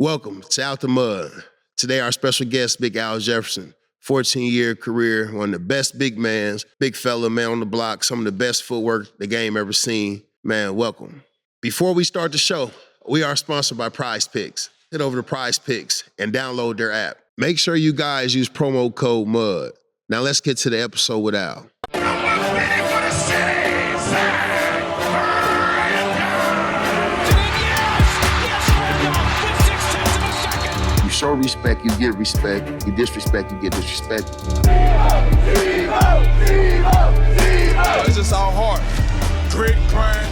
Welcome to Out the Mud. Today, our special guest, Big Al Jefferson. 14-year career, one of the best big mans, big fella, man on the block, some of the best footwork the game ever seen. Man, welcome. Before we start the show, we are sponsored by Prize Picks. Head over to Prize Picks and download their app. Make sure you guys use promo code MUD. Now let's get to the episode with Al. You show respect, you get respect. You disrespect, you get disrespect. It's just all hard. Grit, grind.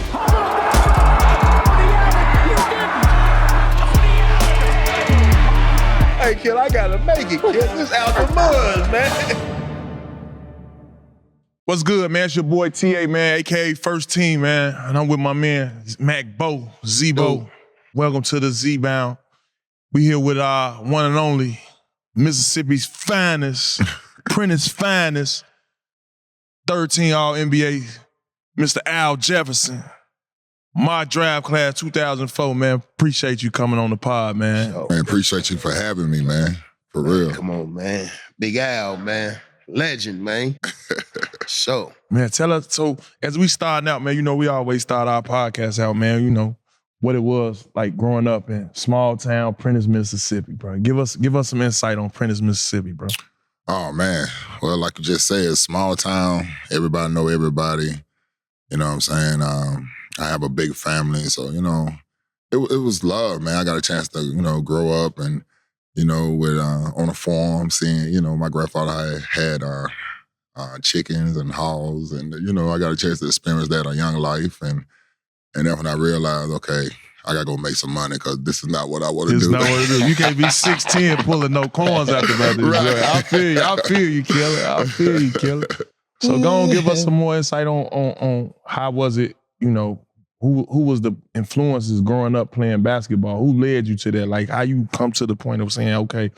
Hey, kid, I gotta make it, kid. This out the mud, man. What's good, man? It's your boy TA, man, a.k.a. First Team, man. And I'm with my man, Mac Bo, Z-Bo. Welcome to the Z-Bound. We here with our one and only Mississippi's finest, Prentice finest, 13 All-NBA, Mr. Al Jefferson. My draft class 2004, man. Appreciate you coming on the pod, man. Man, appreciate you for having me, man. For real. Come on, man. Big Al, man. Legend, man. So. Man, tell us, so as we starting out, man, you know, we always start our podcast out, man, you know, what it was like growing up in small town Prentice, Mississippi, bro. Give us some insight on Prentice, Mississippi, bro. Oh, man. Well, like you just said, small town. Everybody know everybody. You know what I'm saying? I have a big family, so, you know, it was love, man. I got a chance to, you know, grow up and, you know, with on a farm, seeing, you know, my grandfather had chickens and hogs, and, you know, I got a chance to experience that a young life, and then when I realized, okay, I got to go make some money because this is not what I want to do. This is not what it is. You can't be 6'10" pulling no corns out the mouth. Right. I feel you, killer. So go on, give us some more insight on how was it, you know, who was the influences growing up playing basketball? Who led you to that? Like, how you come to the point of saying, okay,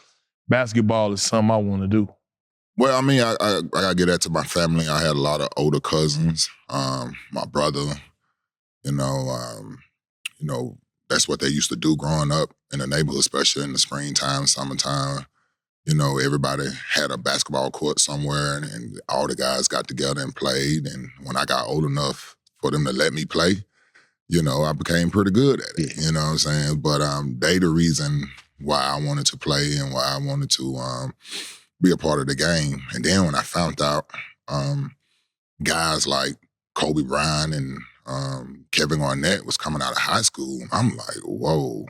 basketball is something I want to do? Well, I mean, I got to get that to my family. I had a lot of older cousins. My brother, you know, that's what they used to do growing up in the neighborhood, especially in the springtime, summertime. You know, everybody had a basketball court somewhere, and all the guys got together and played. And when I got old enough for them to let me play, you know, I became pretty good at it, you know what I'm saying? But they the reason why I wanted to play and why I wanted to be a part of the game. And then when I found out guys like Kobe Bron and Kevin Garnett was coming out of high school, I'm like, whoa,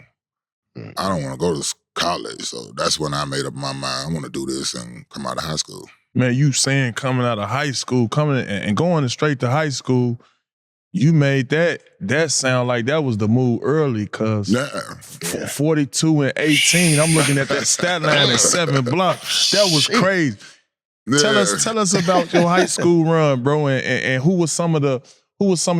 I don't want to go to college. So that's when I made up my mind, I want to do this and come out of high school. Man, you saying coming out of high school, coming and going straight to high school, you made that sound like that was the move early, cause 42 and 18. I'm looking at that stat line at 7 blocks. That was crazy. Yeah. Tell us about your high school run, bro, and who was some of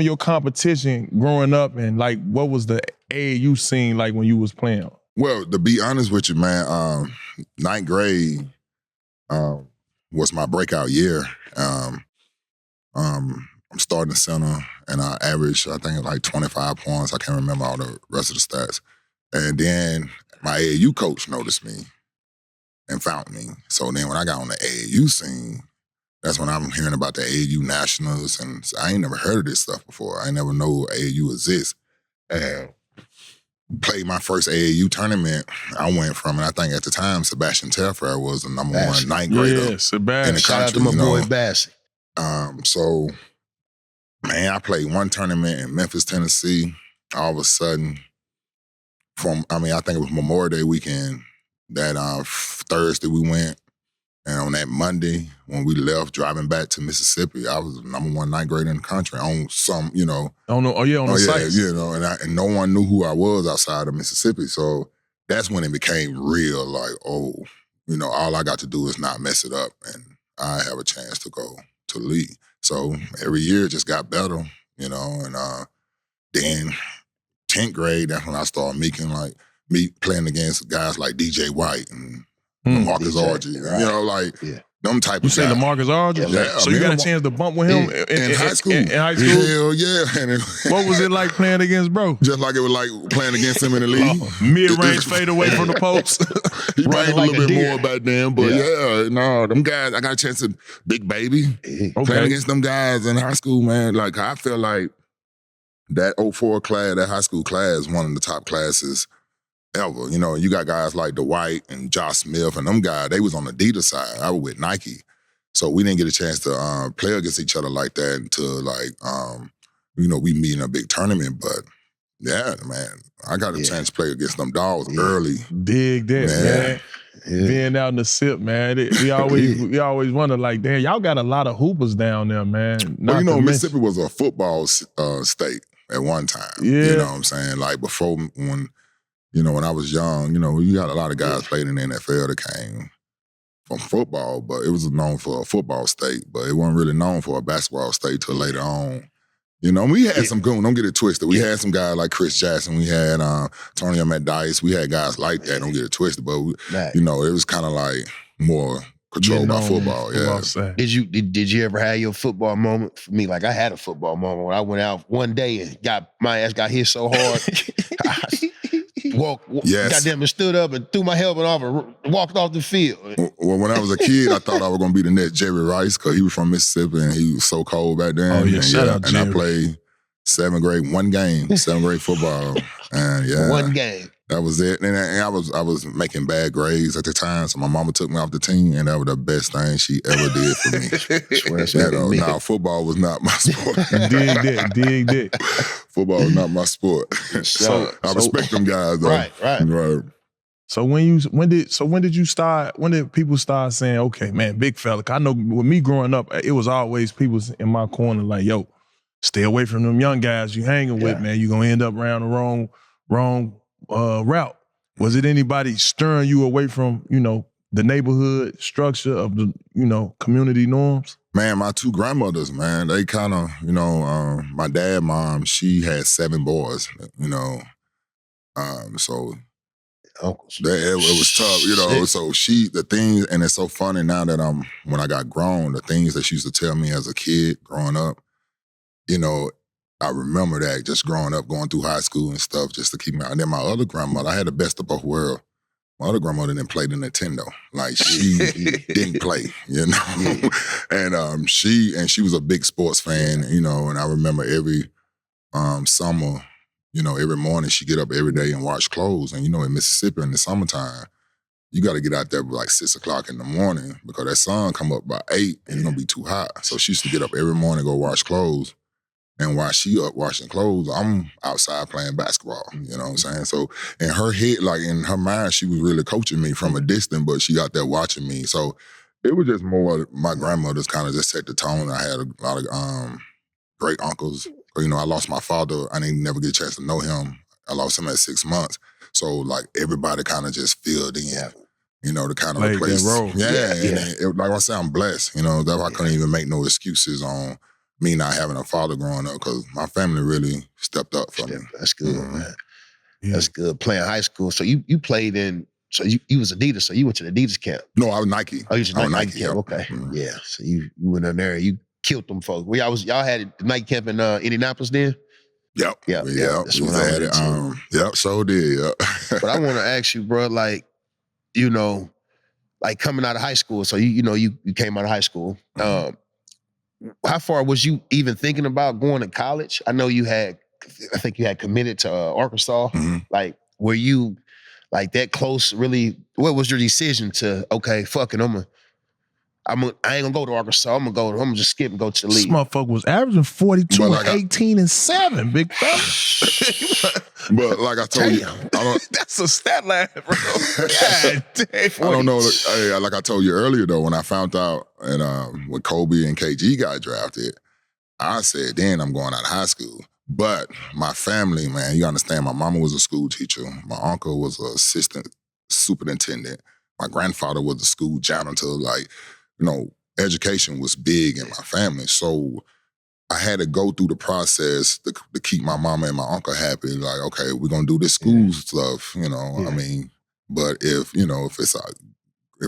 your competition growing up, and like what was the AAU scene like when you was playing? Well, to be honest with you, man, ninth grade was my breakout year. I'm starting center, and I averaged, I think, like 25 points. I can't remember all the rest of the stats. And then my AAU coach noticed me and found me. So then when I got on the AAU scene, that's when I'm hearing about the AAU Nationals, and I ain't never heard of this stuff before. I ain't never know AAU exists. And played my first AAU tournament. I went from, and I think at the time, Sebastian Telfair was the number one ninth grader Sebastian. in the country. Shout out to my boy Bassett. So, man, I played one tournament in Memphis, Tennessee. All of a sudden, I think it was Memorial Day weekend, that Thursday we went, and on that Monday, when we left, driving back to Mississippi, I was the number one ninth grader in the country on some, you know. On the site. You know, and no one knew who I was outside of Mississippi. So that's when it became real, like, oh, you know, all I got to do is not mess it up, and I have a chance to go to the league. So every year it just got better, you know, and then 10th grade, that's when I started playing against guys like DJ White and Marcus Argy. You know, like, Them type You of say guys. LaMarcus Aldridge? Yeah, so you got a chance to bump with him in high school. In high school? Hell yeah. What was it like playing against bro? Just like it was like playing against him in the league. Mid-range fade away from the post. He played like a little a bit deer. more back then, but no, them guys, I got a chance to Big Baby. Playing against them guys in high school, man. Like, I feel like that 04 class, that high school class, one of the top classes ever. You know, you got guys like Dwight and Josh Smith and them guys, they was on the Adidas side. I was with Nike. So we didn't get a chance to play against each other like that until we meet in a big tournament. But yeah, man, I got a chance to play against them dogs early. Dig that, man. Being out in the SIP, man. We always wonder, like, damn, y'all got a lot of hoopers down there, man. Well, Mississippi was a football state at one time. Yeah. You know what I'm saying? Like before when I was young, you got a lot of guys played in the NFL that came from football, but it was known for a football state, but it wasn't really known for a basketball state till later on. We had some goon, don't get it twisted. We had some guys like Chris Jackson, we had Tony McDice, we had guys like that, don't get it twisted, but it was kind of like more controlled by football. Did you ever have your football moment? For me, like I had a football moment when I went out one day and my ass got hit so hard. Goddamn, and stood up and threw my helmet off and walked off the field. Well, when I was a kid, I thought I was going to be the next Jerry Rice because he was from Mississippi and he was so cold back then. Oh, yeah, shout out Jerry. And I played 7th grade, 7th grade football. And one game. That was it. And I was making bad grades at the time, so my mama took me off the team, and that was the best thing she ever did for me. Now, football was not my sport. Dig that. Football was not my sport. So I respect them guys, though. Right. So when did people start saying, okay, man, big fella? I know with me growing up, it was always people in my corner like, yo, stay away from them young guys you hanging with, man. You're gonna end up around the wrong route. Was it anybody stirring you away from, the neighborhood structure of the, community norms? Man, my 2 grandmothers, man, they kind of, my dad, mom, she had 7 boys, so uncles. It was tough, so the things, and it's so funny now that when I got grown, the things that she used to tell me as a kid growing up, I remember that just growing up, going through high school and stuff, just to keep me out. And then my other grandmother, I had the best of both worlds. My other grandmother didn't play the Nintendo. Like, she didn't play, And she was a big sports fan, and I remember every summer, every morning she'd get up every day and wash clothes. And, in Mississippi in the summertime, you got to get out there by like 6 o'clock in the morning because that sun come up by 8 and it's going to be too hot. So she used to get up every morning, go wash clothes. And while she up washing clothes, I'm outside playing basketball, you know what I'm saying? So in her head, like in her mind, she was really coaching me from a distance, but she out there watching me. So it was just more, my grandmother's kind of just set the tone. I had a lot of great uncles. I lost my father. I didn't never get a chance to know him. I lost him at 6 months. So like everybody kind of just filled in, to kind of replace. And like I said, I'm blessed. That's why I couldn't even make no excuses on me not having a father growing up because my family really stepped up for me. That's good, man. Yeah. That's good. Playing high school. So you played in, so you was Adidas, so you went to the Adidas camp. No, I was Nike. Oh, you was Nike camp, okay. Mm-hmm. Yeah, so you went in there, you killed them folks. Y'all had the Nike camp in Indianapolis then? Yep. That's when I had it too. Yep, so did, But I want to ask you, bro, like, like coming out of high school, so you came out of high school, how far was you even thinking about going to college? I know I think you had committed to Arkansas. Mm-hmm. Like, were you like that close really? What was your decision to, okay, fuck it, I ain't gonna go to Arkansas. I'm gonna just skip and go to the league. This motherfucker was averaging 42 and 18 and 7, big fella. But like I told you, that's a stat line, bro. God damn. I don't know. Like I told you earlier, though, when I found out and when Kobe and KG got drafted, I said, then I'm going out of high school. But my family, man, you understand, my mama was a school teacher. My uncle was an assistant superintendent. My grandfather was a school janitor. Like, education was big in my family. So I had to go through the process to keep my mama and my uncle happy. Like, okay, we're going to do this school stuff, I mean, but if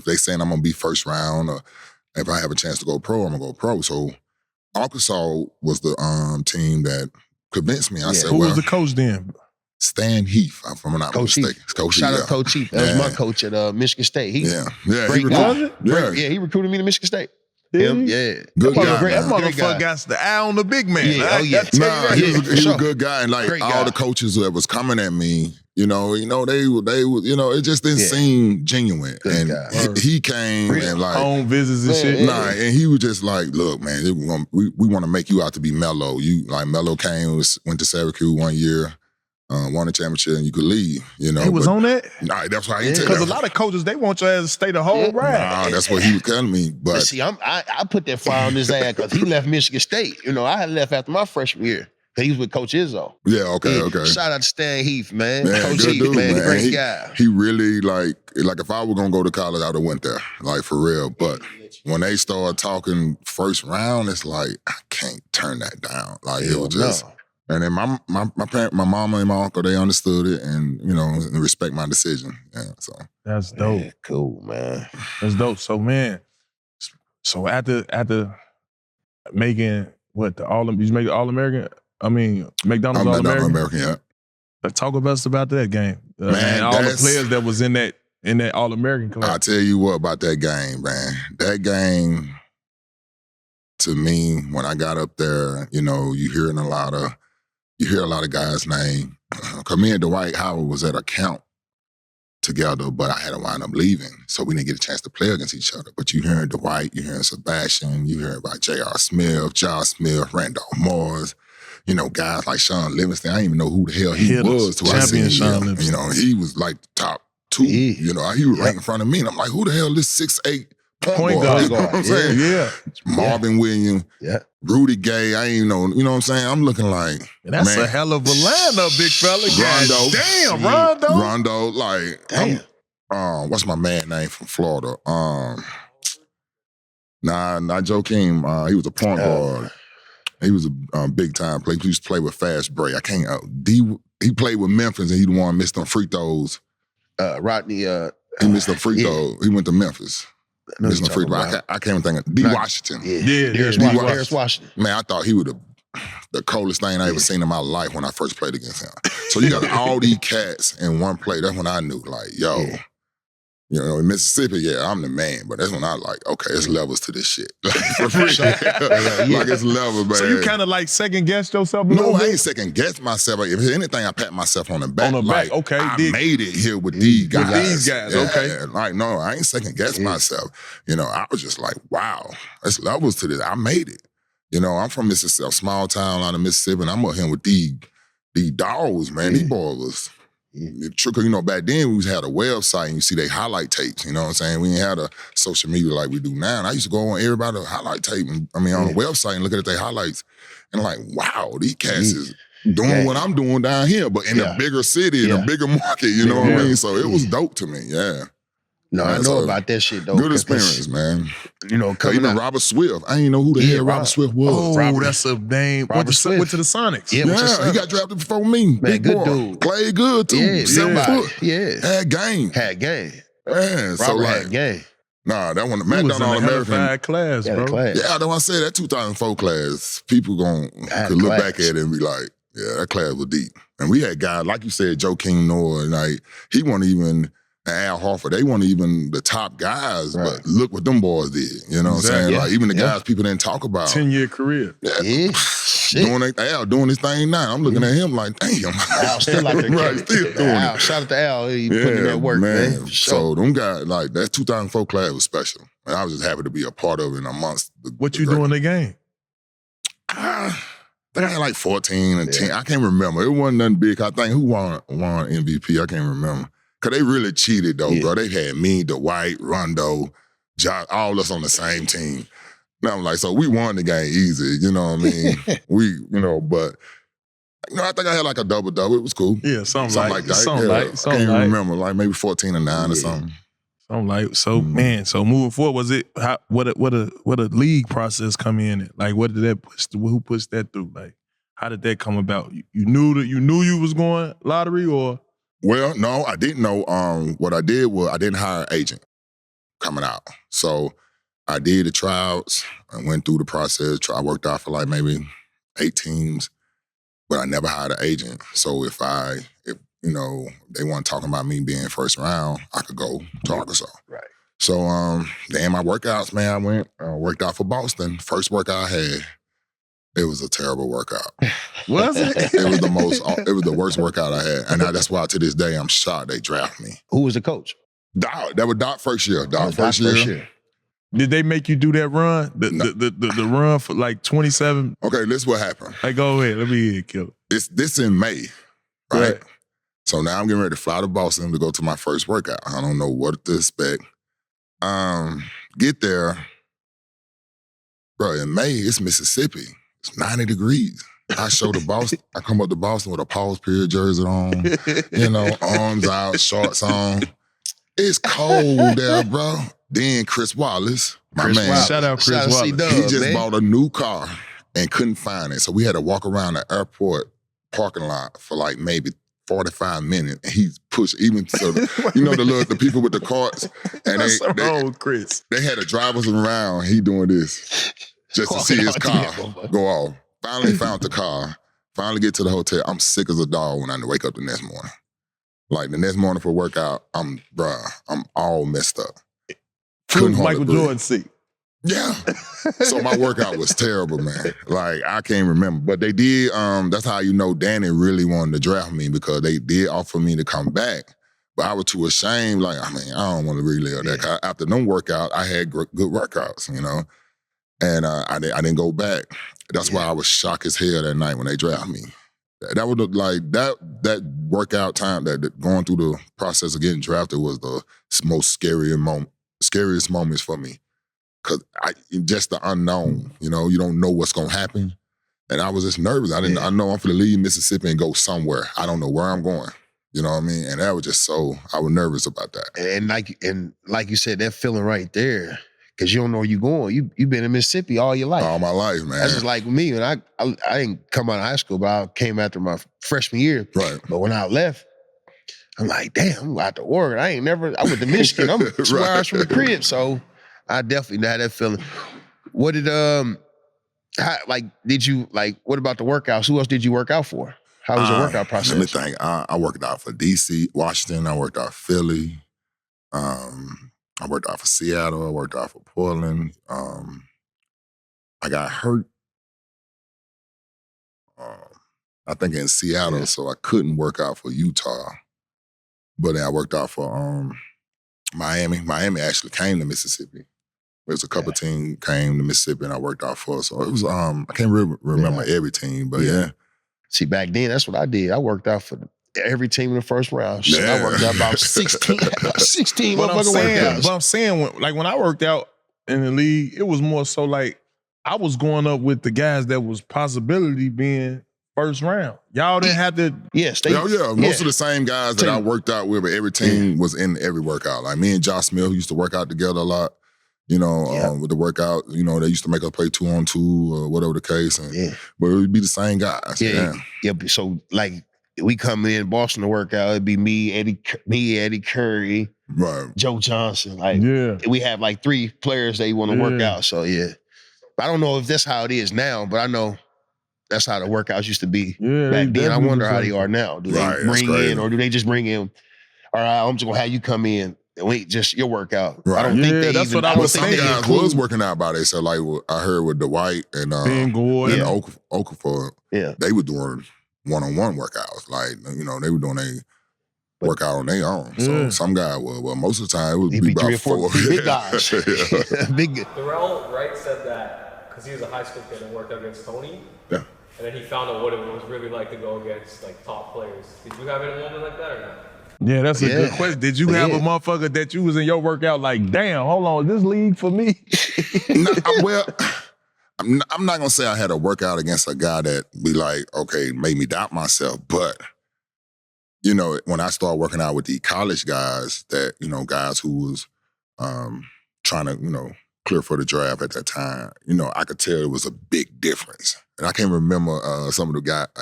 they saying I'm going to be first round or If I have a chance to go pro, I'm gonna go pro. So Arkansas was the team that convinced me. I said, Who well, was the coach then? Stan Heath, if I'm not Coach mistaken. Heath. Coach Shout Heath, out Coach Heath. That was my coach at Michigan State. yeah. Great He guy. recruited, He recruited me to Michigan State. Did Him, he? yeah. Good guy, That man. motherfucker got the eye on the big man. Yeah, I oh, yeah. tell you Nah, that. he was for a sure. good guy, and like Great all guy. the coaches that was coming at me, they it just didn't seem genuine. Good and guy. he came and like Home visits and shit. Nah, and he was just like, look, man, we want to make you out to be Melo. You like Melo came, went to Syracuse 1 year, won a championship, and you could leave. He was on that? Nah, that's why he Because a lot of coaches, they want your ass to stay the whole ride. Nah, that's what he was telling me. But see, I put that fire on his ass because he left Michigan State. I had left after my freshman year. He was with Coach Izzo. yeah, okay. Shout out to Stan Heath, man. Man, Coach good Heath, dude, man. man. Great And guy. He really like if I were gonna go to college, I'd have went there, like for real. But when they started talking first round, it's like I can't turn that down. Like it was just. No. And then my mama and my uncle, they understood it and and respect my decision. Yeah, so That's dope. Yeah, cool, man. That's dope. So, man, after making what you make All-American? I mean, McDonald's I'm All-American? American, yeah. Talk about us about that game. Man, and all the players that was in that All-American I'll class. tell you what about that game, man. That game, to me, when I got up there, you hear a lot of guys' name. Because me and Dwight Howard was at a camp together, but I had to wind up leaving. So we didn't get a chance to play against each other. But you hearing Dwight, you hearing Sebastian, you hearing about J.R. Smith, Josh Smith, Randolph Morris, guys like Sean Livingston. I didn't even know who the hell he was till I seen Champion him. Sean Livingston. He was like the top two. Yeah. He was right in front of me. And I'm like, who the hell is this 6'8" point guard. guard? You know what I'm saying? Yeah. Marvin Williams, Rudy Gay, I ain't know. You know what I'm saying? I'm looking like, That's a hell of a lineup, big fella. Rondo. Damn, Rondo. Rondo, like, what's my man name from Florida? Not Joakim. He was a point guard. He was a big time player. He used to play with Fast Break. I can't. He played with Memphis, and he the one missed them free throws. Rodney. He missed them free throws. He went to Memphis. Missed them free throws. I can't even think of D. Washington. Darius Washington. Man, I thought he was the coldest thing I ever seen in my life when I first played against him. So you got all these cats in one play. That's when I knew, like, yo. In Mississippi, I'm the man, but that's when I like, okay, it's levels to this shit. Like, for real. Like, it's levels, man. So you kind of like second guessed yourself a No, little I bit? ain't second guess myself. If anything, I pat myself on the back. On the back, okay. I made it here with these guys. With these guys, okay. Like, no, I ain't second guess myself. I was just like, wow, there's levels to this. I made it. I'm from Mississippi, a small town out of Mississippi, and I'm up here with these dogs, man. These boys was... back then we had a website and you see they highlight tapes, you know what I'm saying? We didn't have the social media like we do now. And I used to go on everybody's highlight tape, on the website and look at their highlights and like, wow, these cats is doing what I'm doing down here, but in a bigger city, in a bigger market, you know what I mean? So it was dope to me, No, man, I know about that shit, though. Good experience, man. Coming Even out. Robert Swift. I didn't know who the hell Robert Swift was. Oh, that's a name. Went to the Sonics. Yeah, he got drafted before me. Man, Big good boy. dude. Played good, too. Yeah, 7 somebody. foot. Yeah. Had game. Had game. Man, so Robert like, had game. nah, that one, the He was McDonald in the All-American. All-American class, Had a bro. class. Yeah, that's why I said that 2004 class, people Had could look class. back at it and be like, yeah, that class was deep. And we had guys, like you said, Joakim Noah, like, he wasn't even, and Al Horford, they weren't even the top guys, but look what them boys did. You know what I'm saying? Yeah. Like, even the guys people didn't talk about. 10-year career. Yeah. Shit. Al doing his thing now. I'm looking at him like, damn. Al still out there. Right, still doing Al, it. shout out to Al. He putting in that work, man. For sure. So them guys, like, that 2004 class was special. And I was just happy to be a part of it and amongst the What you doing in the game? I think I had like 14 and 10. I can't remember. It wasn't nothing big. I think who won MVP? I can't remember. Because they really cheated, though, bro. They had me, Dwight, Rondo, Josh, all us on the same team. Now I'm like, so we won the game easy, you know what I mean? But, I think I had like a double-double. It was cool. Yeah, something like that. I can't remember, like maybe 14 and 9 or something. Something like so, man. So moving forward, was it what a league process come in at? Like, what did that push? Who pushed that through? Like, how did that come about? You knew you was going lottery, or? Well, no, I didn't know. What I did was I didn't hire an agent coming out. So I did the tryouts. I went through the process. I worked out for like maybe 8 teams, but I never had an agent. So if you know, they weren't talking about me being first round, I could go to Arkansas. Right. So then my workouts, man, I went, worked out for Boston. First workout I had, it was a terrible workout. Was it? It was the worst workout I had. And that's why to this day I'm shocked they drafted me. Who was the coach? Doc, that was Doc first year. Doc first year. Did they make you do that run? The run for like 27? Okay, this is what happened. Hey, go ahead. Let me hear it, Killer. This in May, right? So now I'm getting ready to fly to Boston to go to my first workout. I don't know what to expect. Get there, bro, in May, it's Mississippi. It's 90 degrees. I come up to Boston with a Paul's Period jersey on, you know, arms out, shorts on. It's cold there, bro. Then Chris Wallace, my man. Shout out Chris Wallace. He just bought a new car and couldn't find it. So we had to walk around the airport parking lot for like maybe 45 minutes. And he's pushed even so the people with the carts. And Chris. They had to drive us around. He doing this just to see his car go off. Finally found the car. Finally get to the hotel. I'm sick as a dog when I wake up the next morning. Like the next morning for workout, I'm all messed up. Couldn't Michael Jordan seat. Yeah. So my workout was terrible, man. Like I can't remember. But they did, that's how you know Danny really wanted to draft me because they did offer me to come back. But I was too ashamed. Like, I don't want to relive that. 'Cause after them workout, I had good workouts, you know. And I didn't go back. That's why I was shocked as hell that night when they drafted me. That would look like that workout time, that going through the process of getting drafted was the most scariest moments for me. Cause just the unknown, you know, you don't know what's gonna happen. And I was just nervous. I know I'm gonna leave Mississippi and go somewhere. I don't know where I'm going. You know what I mean? And that was just I was nervous about that. And like you said, that feeling right there, because you don't know where you're going. You've been in Mississippi all your life. All my life, man. That's just like me. And I didn't come out of high school, but I came after my freshman year. Right. But when I left, I'm like, damn, I'm out to Oregon. I went to Michigan. I'm 2 hours from the crib. So I definitely had that feeling. What did, what about the workouts? Who else did you work out for? How was the workout process? Let me think. I worked out for DC, Washington. I worked out for Philly. I worked out for Seattle. I worked out for Portland. I got hurt, I think in Seattle, so I couldn't work out for Utah. But then I worked out for Miami. Miami actually came to Mississippi. There's a couple teams came to Mississippi and I worked out for. So it was, I can't remember every team, but yeah. See, back then, that's what I did. I worked out for every team in the first round. Shit, I worked out about 16 motherfucking workouts. But I'm saying, when I worked out in the league, it was more so like I was going up with the guys that was possibility being first round. Y'all didn't have to. Yes, most of the same guys that I worked out with, but every team was in every workout. Like me and Josh Smith used to work out together a lot. You know, with the workout, you know, they used to make us play 2-on-2 or whatever the case. But it would be the same guys. Yeah. So like we come in Boston to work out, it'd be me, Eddie Curry, right, Joe Johnson. Like we have like 3 players that you want to work out. So but I don't know if that's how it is now, but I know that's how the workouts used to be back then. I wonder how they are now. Do they bring in, or do they just bring in, all right, I'm just gonna have you come in and wait, just your workout. Right. I don't think they that's even. what I was some guys was working out by themselves. Like I heard with Dwight and Okafor, they were doing one-on-one workouts. Like, you know, they were doing a workout on their own. So some guy would. Well, most of the time it would be about 3 or 4 big guys. Big. Darrell Wright said that because he was a high school kid and worked against Tony. Yeah. And then he found out what it was really like to go against like top players. Did you have any moment like that or not? Yeah, that's a good question. Did you have a motherfucker that you was in your workout like, damn, hold on, is this league for me? I'm not gonna say I had a workout against a guy that be like, okay, made me doubt myself. But, you know, when I started working out with the college guys that, you know, guys who was trying to, you know, clear for the draft at that time, you know, I could tell it was a big difference. And I can't remember I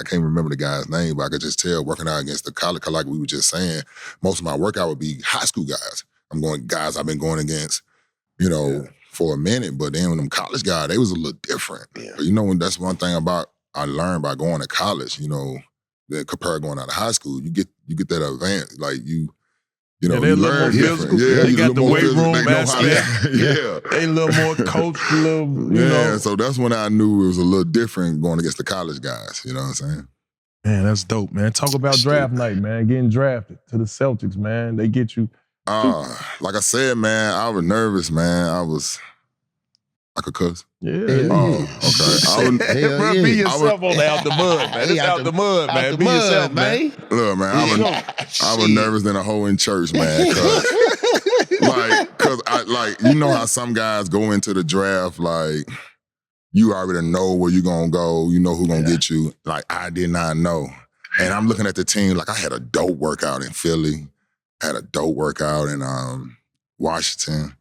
can't remember the guy's name, but I could just tell working out against the college, like we were just saying, most of my workout would be high school guys. I'm going guys I've been going against, you know, for a minute, but then when them college guys, they was a little different. Yeah. But you know, that's one thing I learned by going to college, you know, that compared going out of high school, you get that advance, like you know, they you a little learn more different. physical. Yeah, They you got the more weight physical. room They know how aspect. yeah. They a little more coached, a little, you know. So that's when I knew it was a little different going against the college guys, you know what I'm saying? Man, that's dope, man. Talk about draft night, man. Getting drafted to the Celtics, man. They get you. Like I said, man, I was nervous, man. I could cuss. Yeah. Okay. Bro, be yourself on the Out the Mud, man. It's Out the Mud, man. Be yourself, man. Look, man, I was nervous than a hoe in church, man. Cause you know how some guys go into the draft, like, you already know where you're gonna go, you know who's gonna get you. Like, I did not know. And I'm looking at the team, like, I had a dope workout in Philly, had a dope workout in Washington,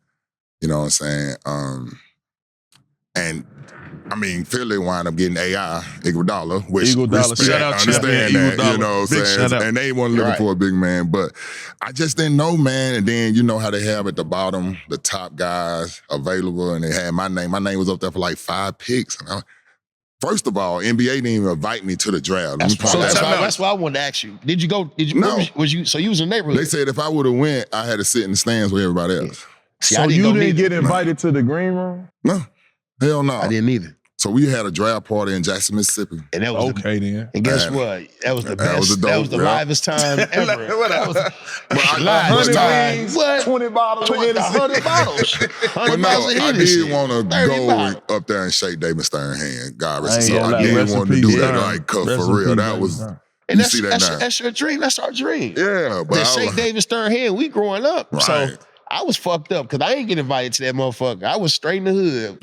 you know what I'm saying? And I mean, Philly wound up getting AI, Iguodala, which respect, shout out understand champion, that, you know what I'm saying? And they weren't looking for a big man, but I just didn't know, man. And then you know how they have at the bottom, the top guys available, and they had my name. My name was up there for like 5 picks. And first of all, NBA didn't even invite me to the draft. That's why I wanted to ask you. Did you go? No. So you was in the neighborhood? They said if I would have went, I had to sit in the stands with everybody else. See, so you didn't get invited to the green room? No. Hell no. I didn't either. So we had a draft party in Jackson, Mississippi. And that was then. And guess what? That was the best. That was the livest time ever. That was $100 wings, 20 bottles of Hennessy. 100 bottles. But no, I did want to go up there and shake David Stern's hand. God rest his soul. I did want to do that, like, for real. That was. And that's your dream. That's our dream. Yeah, but shake David Stern hand. We growing up, right. So I was fucked up because I ain't get invited to that motherfucker. I was straight in the hood.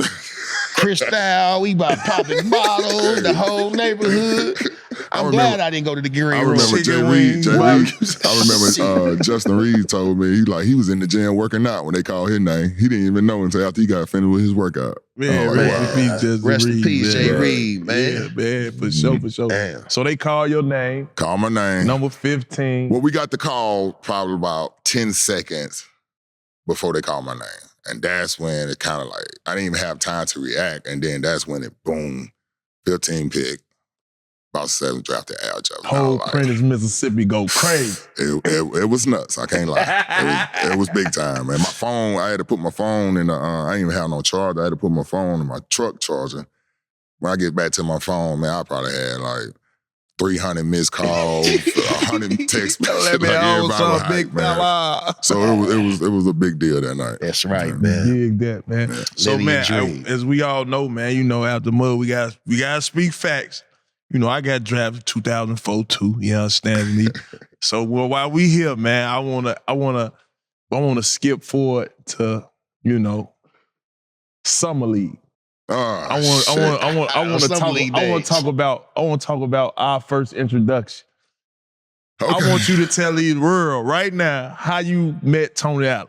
Crystal, we about popping bottles, the whole neighborhood. I'm glad I didn't go to the green room. I remember Jay Reed. I remember Justin Reed told me he was in the gym working out when they called his name. He didn't even know until after he got finished with his workout. Man, rest in peace, Jay Reed, man. Yeah, man, for sure. Damn. So they call your name. Call my name. Number 15. Well, we got the call probably about 10 seconds before they called my name. And that's when it kind of like, I didn't even have time to react. And then that's when it, boom, 15 pick, about 7 drafted Al Jefferson. Whole Prentice, Mississippi go crazy. It was nuts, I can't lie. It was big time, man. My phone, I had to put my phone in the, I didn't even have no charger. I had to put my phone in my truck charger. When I get back to my phone, man, I probably had like 300 missed calls, 100 text messages. Let me on some big fella. So it was a big deal that night. That's right, man. Dig that, man. Yeah. So, man, as we all know, man, you know, Out the Mud, we gotta speak facts. You know, I got drafted 2004 too. You understand me? So, while we here, man, I wanna skip forward to, you know, Summer League. I want to talk about our first introduction. Okay. I want you to tell the world right now how you met Tony Allen.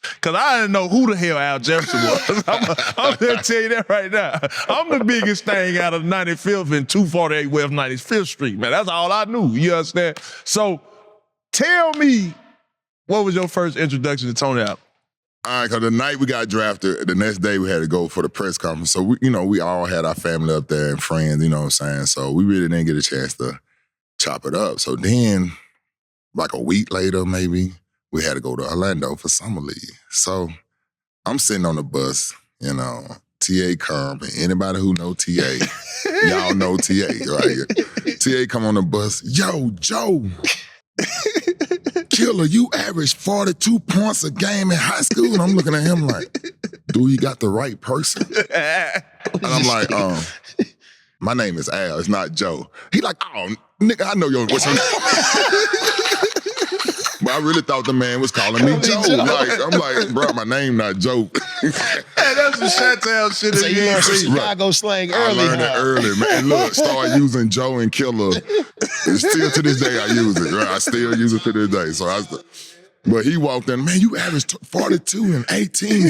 Because I didn't know who the hell Al Jefferson was. I'm going to tell you that right now. I'm the biggest thing out of 95th and 248 West 95th Street, man. That's all I knew. You understand? So tell me, what was your first introduction to Tony Allen? All right, because the night we got drafted, the next day we had to go for the press conference. So, we all had our family up there and friends, you know what I'm saying? So we really didn't get a chance to chop it up. So then, like a week later maybe, we had to go to Orlando for Summer League. So I'm sitting on the bus, you know, T.A. come, and anybody who know T.A., y'all know T.A., right? T.A. come on the bus, yo, Joe. Killer, you averaged 42 points a game in high school. And I'm looking at him like, do he got the right person? And I'm like, my name is Al, it's not Joe. He like, oh, nigga, I know what's your name. But I really thought the man was calling me Joe. I'm like, bro, my name not Joe. Hey, that's some Chantel shit. So you learned some Chicago slang early. I learned it early, man. Look, start using Joe and Killer. And still to this day I use it, right? I still use it to this day. So but he walked in, man, you averaged 42 and 18.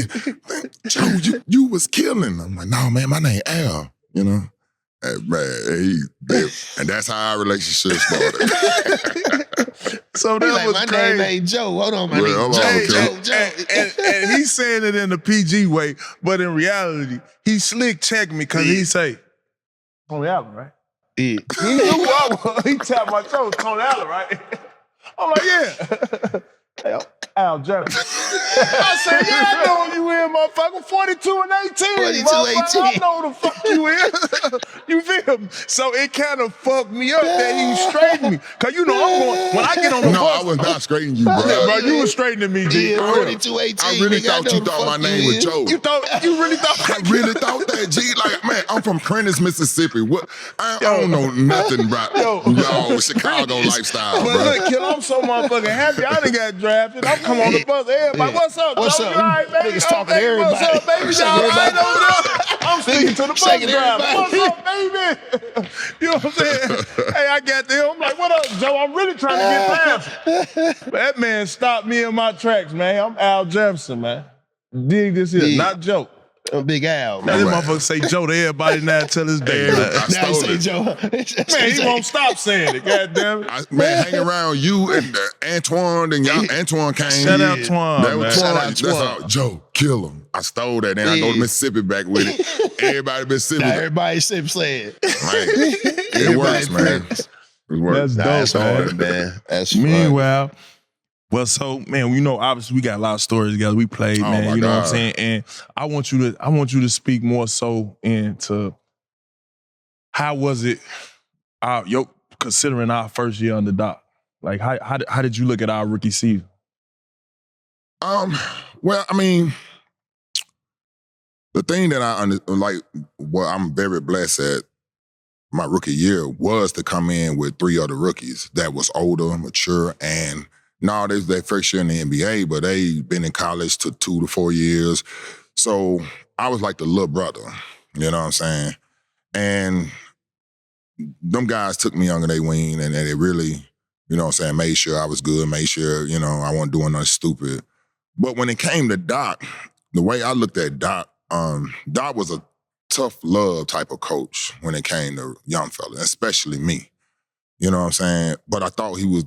Man, Joe, you was killing. I'm like, no, man, my name Al, you know? And that's how our relationship started. So that Like, was my crazy. name ain't Joe. Hold on, my Well, name hold on, Joe. And he's saying it in the PG way, but in reality, he slick checked me because he say, Tony Allen, right? Yeah. He knew who I was. He tapped my toe, Tony Allen, right? I'm like, yeah. Hey, I'm Al Jefferson. I said, yeah, I know who you in, motherfucker. 42 and 18. 42, motherfucker. 18. I know who the fuck you in. You feel me? So it kind of fucked me up that he straightened me. Because you know I'm going, when I get on the No, bus. I was not straightening you, bro. Yeah, bro, you was straightening me, G. Yeah, For real. 42, 18. I really nigga, thought know you the thought my fuck name you was is. Joe. You really thought I really thought that, G. Like, man, I'm from Prentice, Mississippi. What? I don't know nothing about y'all Chicago lifestyle, But bro. look, Kill, I'm so motherfucking happy I done got drafted. I'm come on the bus. Everybody, what's up? What's Joe? up? You all right, baby? Niggas talking to Hey, everybody. What's up, baby? Shaking Y'all all right everybody. over there? I'm speaking to the bus Shaking driver. everybody. What's up, baby? You know what I'm saying? Hey, I got there. I'm like, what up, Joe? I'm really trying to get past him. But that man stopped me in my tracks, man. I'm Al Jefferson, man. Dig this here, Yeah. not Joe. I'm Big Al, Now man. this motherfucker say Joe to everybody now till this day. Yeah, man. I Now he stole say it. Joe. Man, he won't stop saying it. God damn it. Man, hanging around you and Antoine, then y'all, Antoine came. Shout out Twan, That was man. Twan. Shout out That's Twan. all. Joe, kill him. I stole that, and I go to Yeah. Mississippi back with it. Everybody Mississippi. Now everybody sip sled. Man, it works, man. It works. That's Nah, dope, that's man. hard, man. That's fun. Meanwhile, well, so man, you know, obviously we got a lot of stories together. We played, Oh, man. my You know what I'm God. saying? And I want you to speak more so into how was it, considering our first year on the dock. Like how did you look at our rookie season? Well, I mean, the thing that I'm very blessed at my rookie year was to come in with 3 other rookies that was older, mature, and no, they was their first year in the NBA, but they been in college to 2 to 4 years. So I was like the little brother, you know what I'm saying? And them guys took me under their wing and they really, you know what I'm saying, made sure I was good, made sure, you know, I wasn't doing nothing stupid. But when it came to Doc, the way I looked at Doc, Doc was a tough love type of coach when it came to young fellas, especially me. You know what I'm saying? But I thought he was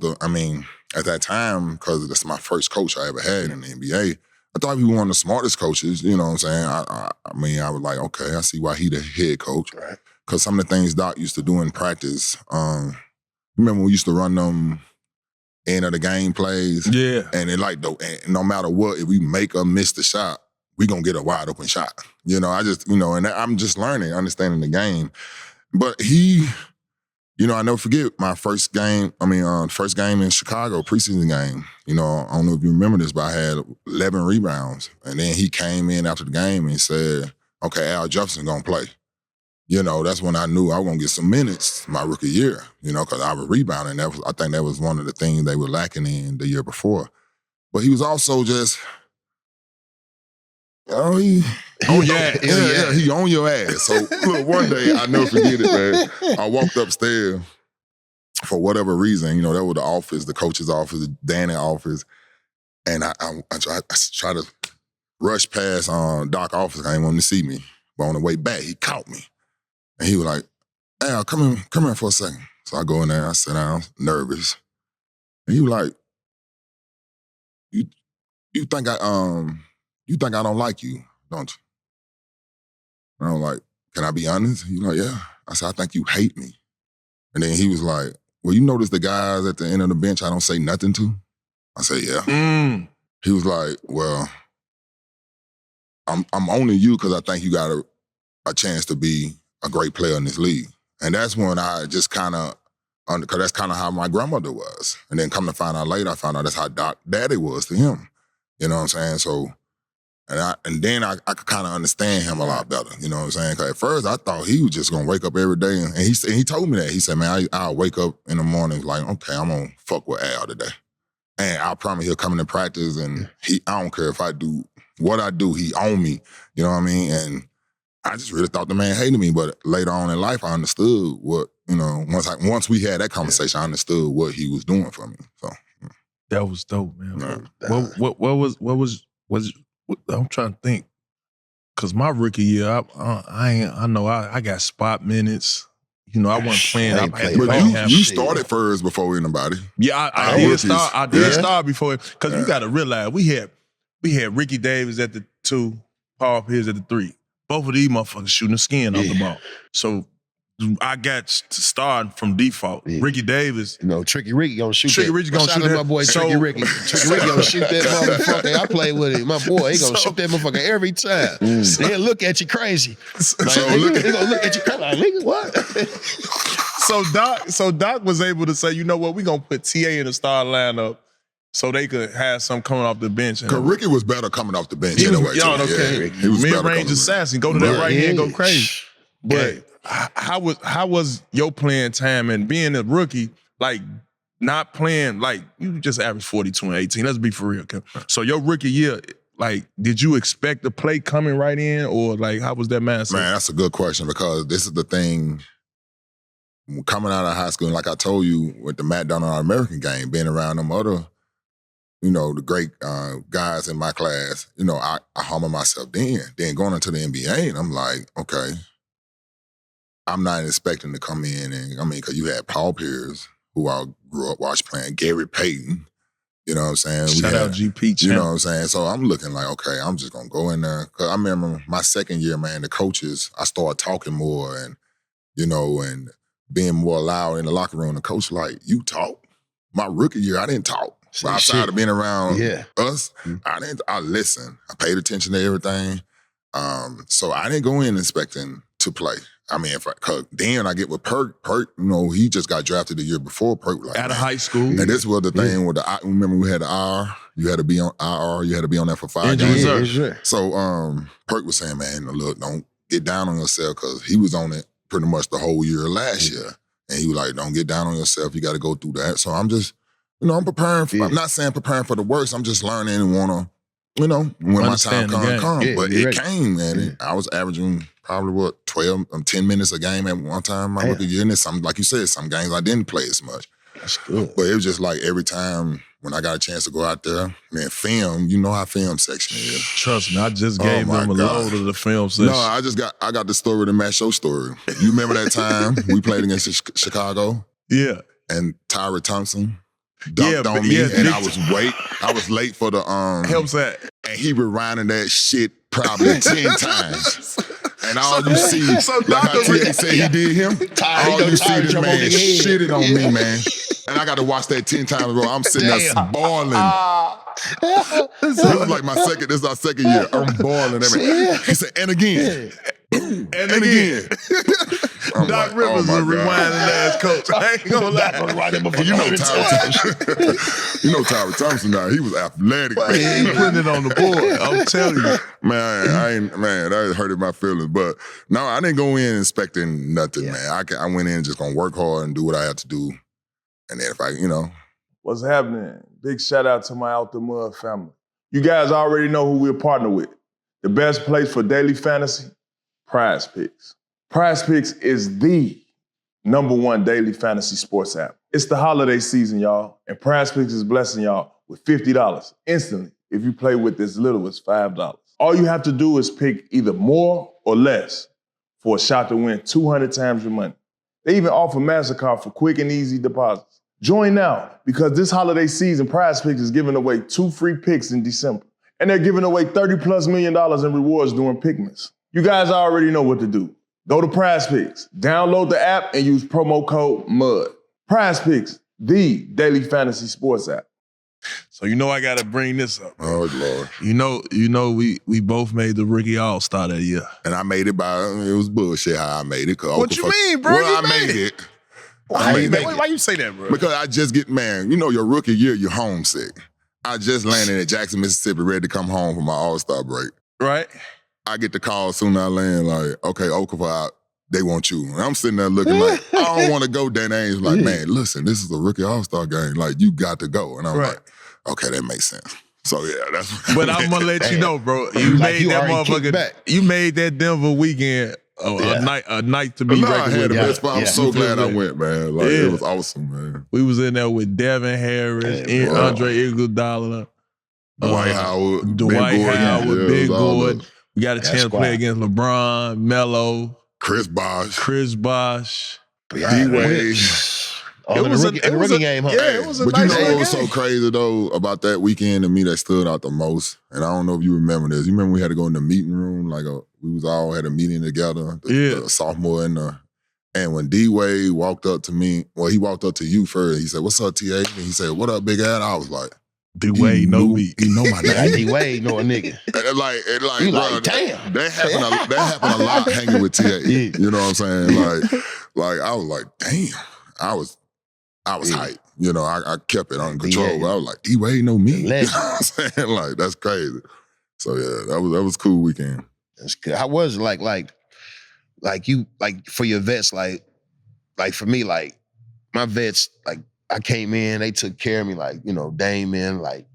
at that time, because that's my first coach I ever had in the NBA, I thought he was one of the smartest coaches, you know what I'm saying? I was like, okay, I see why he the head coach. Right. Because some of the things Doc used to do in practice, remember when we used to run them end of the game plays? Yeah. And no matter what, if we make or miss the shot, we gonna get a wide open shot. You know, and I'm just learning, understanding the game. But he, you know, I never forget my first game in Chicago, preseason game. You know, I don't know if you remember this, but I had 11 rebounds. And then he came in after the game and said, okay, Al Jefferson gonna play. You know, that's when I knew I was gonna get some minutes my rookie year, you know, because I was rebounding. I think that was one of the things they were lacking in the year before. But he was also just, he on your ass. Yeah, he on your ass. So look, one day, I never forget it, man. I walked upstairs for whatever reason, you know, that was the office, the coach's office, the Danny office. And I tried to rush past Doc's office. I didn't want him to see me. But on the way back, he caught me. And he was like, Al, come here for a second. So I go in there, I sit down, nervous. And he was like, you think I don't like you, don't you? And I was like, can I be honest? He was like, yeah. I said, I think you hate me. And then he was like, well, you notice the guys at the end of the bench I don't say nothing to? I said, yeah. He was like, well, I'm owning you because I think you got a chance to be a great player in this league. And that's when I just kind of, because that's kind of how my grandmother was. And then come to find out later, I found out that's how Doc Daddy was to him. You know what I'm saying? So, and then I could kind of understand him a lot better. You know what I'm saying? Because at first I thought he was just going to wake up every day. And he told me that. He said, man, I'll wake up in the morning like, okay, I'm going to fuck with Al today. And I promise he'll come into practice and I don't care if I do what I do, he own me. You know what I mean? And I just really thought the man hated me, but later on in life, I understood what, you know, once we had that conversation, I understood what he was doing for me. So That was dope, man. Yeah. What was I'm trying to think. Cause my rookie year, I know I got spot minutes. You know, I wasn't playing. But you started first before anybody. Yeah, I did start. I did start before it. Cause you got to realize we had Ricky Davis at the 2, Paul Pierce at the 3. Both of these motherfuckers shooting the skin off the ball. So I got to start from default. Yeah. Ricky Davis. You know, Tricky Ricky gonna shoot Tricky that. Ricky gonna shoot that. My boy Tricky Ricky. Tricky Ricky gonna shoot that motherfucker. I play with him. My boy, he gonna shoot that motherfucker every time. They'll look at you crazy. Like, they gonna look at you crazy. Like, nigga, what? So Doc was able to say, you know what, we gonna put TA in the starting lineup so they could have some coming off the bench. Because Ricky was better coming off the bench he anyway. He was mid-range assassin. Go to that right hand, go crazy. But how was your playing time and being a rookie, like not playing, like you just averaged 42 and 18. Let's be for real, Kev. So your rookie year, like, did you expect the play coming right in, or like how was that mindset? Man, that's a good question, because this is the thing. Coming out of high school, and like I told you with the McDonald All-American game, being around them other, you know, the great guys in my class, you know, I humble myself then going into the NBA, and I'm like, okay, I'm not expecting to come in and, I mean, because you had Paul Pierce, who I grew up watching playing, Gary Payton, you know what I'm saying? Shout out GP, you know what I'm saying? So I'm looking like, okay, I'm just going to go in there. Because I remember my second year, man, the coaches, I started talking more and, you know, and being more loud in the locker room. The coach like, you talk? My rookie year, I didn't talk. Outside of being around us, I listened. I paid attention to everything. So I didn't go in expecting to play. I mean, cause then I get with Perk, you know, he just got drafted the year before. Perk, like, out of high school. And this was the thing with the, remember we had the IR, you had to be on IR, you had to be on that for 5 games. So Perk was saying, man, look, don't get down on yourself, because he was on it pretty much the whole year last year. And he was like, don't get down on yourself, you got to go through that. So I'm just, you know, I'm preparing for, I'm not saying preparing for the worst, I'm just learning and want to, you know, when my time comes. But it came, man. I was averaging probably, 10 minutes a game at one time my rookie year. And some, like you said, some games I didn't play as much. That's good. But it was just like every time when I got a chance to go out there, man, film, you know how film section is. Trust me, I just gave them a load of the film section. No, I got the story to match your story. You remember that time we played against Chicago? Yeah. And Tyra Thompson dunked on me, and I was late for the helps that. And he rewinded that shit probably 10 times. And all you see, like how T.A. said he did him, all you see this man shitted on me, man. And I got to watch that 10 times, bro. I'm sitting there boiling. This is our second year. I'm boiling. He said, and again. And again. Doc Rivers was rewinding ass coach. I ain't gonna lie. You know Tyra Thompson now. He was athletic, man. He putting it on the board. I'm telling you. Man, that hurted my feelings. But no, I didn't go in expecting nothing, man. I went in just gonna work hard and do what I had to do. And then if I, you know. What's happening? Big shout out to my Out the Mud family. You guys already know who we're partnered with. The best place for daily fantasy, Prize Picks. Prize Picks is the #1 daily fantasy sports app. It's the holiday season, y'all, and Prize Picks is blessing y'all with $50 instantly if you play with as little as $5. All you have to do is pick either more or less for a shot to win 200 times your money. They even offer MasterCard for quick and easy deposits. Join now, because this holiday season, Prize Picks is giving away 2 free picks in December. And they're giving away $30+ million in rewards during Pickmas. You guys already know what to do. Go to Prize Picks, download the app, and use promo code MUD. Prize Picks, the daily fantasy sports app. So you know I gotta bring this up. Oh Lord. You know we both made the rookie All-Star that year. And I made it it was bullshit how I made it. What you mean, bro? Well, I made it. Why you say that, bro? Because I just get, man, you know your rookie year, you're homesick. I just landed in Jackson, Mississippi, ready to come home for my All-Star break. Right. I get the call as soon as I land, like, okay, Okafor, they want you. And I'm sitting there looking like, I don't want to go. Dan Ainge like, man, listen, this is a rookie All-Star game. Like, you got to go. And I'm like, okay, that makes sense. So yeah, that's. But I'm gonna let you know, bro. You made that motherfucker. You made that Denver weekend a night to be reckoned with. I had the best spot. I'm so glad I went, man. Like it was awesome, man. We was in there with Devin Harris, Andre Iguodala, Dwight Howard, Ben Gordon, We got a chance to play against LeBron, Melo, Chris Bosh, D-Wade. It was a rookie game, huh? Yeah, it was a but nice you know what was game. so crazy though about that weekend to me that stood out the most, and I don't know if you remember this. You remember we had to go in the meeting room, we was all had a meeting together, the sophomore and when D-Wade walked up to me, well, he walked up to you first. He said, "What's up, TA?" And he said, "What up, Big Ad?" I was like, D-Wade know me. He know my name. D-Wade know a nigga. And bro, damn. That happened a lot hanging with TA. Yeah. You know what I'm saying? Like I was like, damn. I was hyped. You know, I kept it under control. But I was like, D-Wade know me. You know what I'm saying? Like, that's crazy. So yeah, that was a cool weekend. That's good. How was it you for your vets, like for me, like my vets, like I came in, they took care of me, like, you know, Damon, like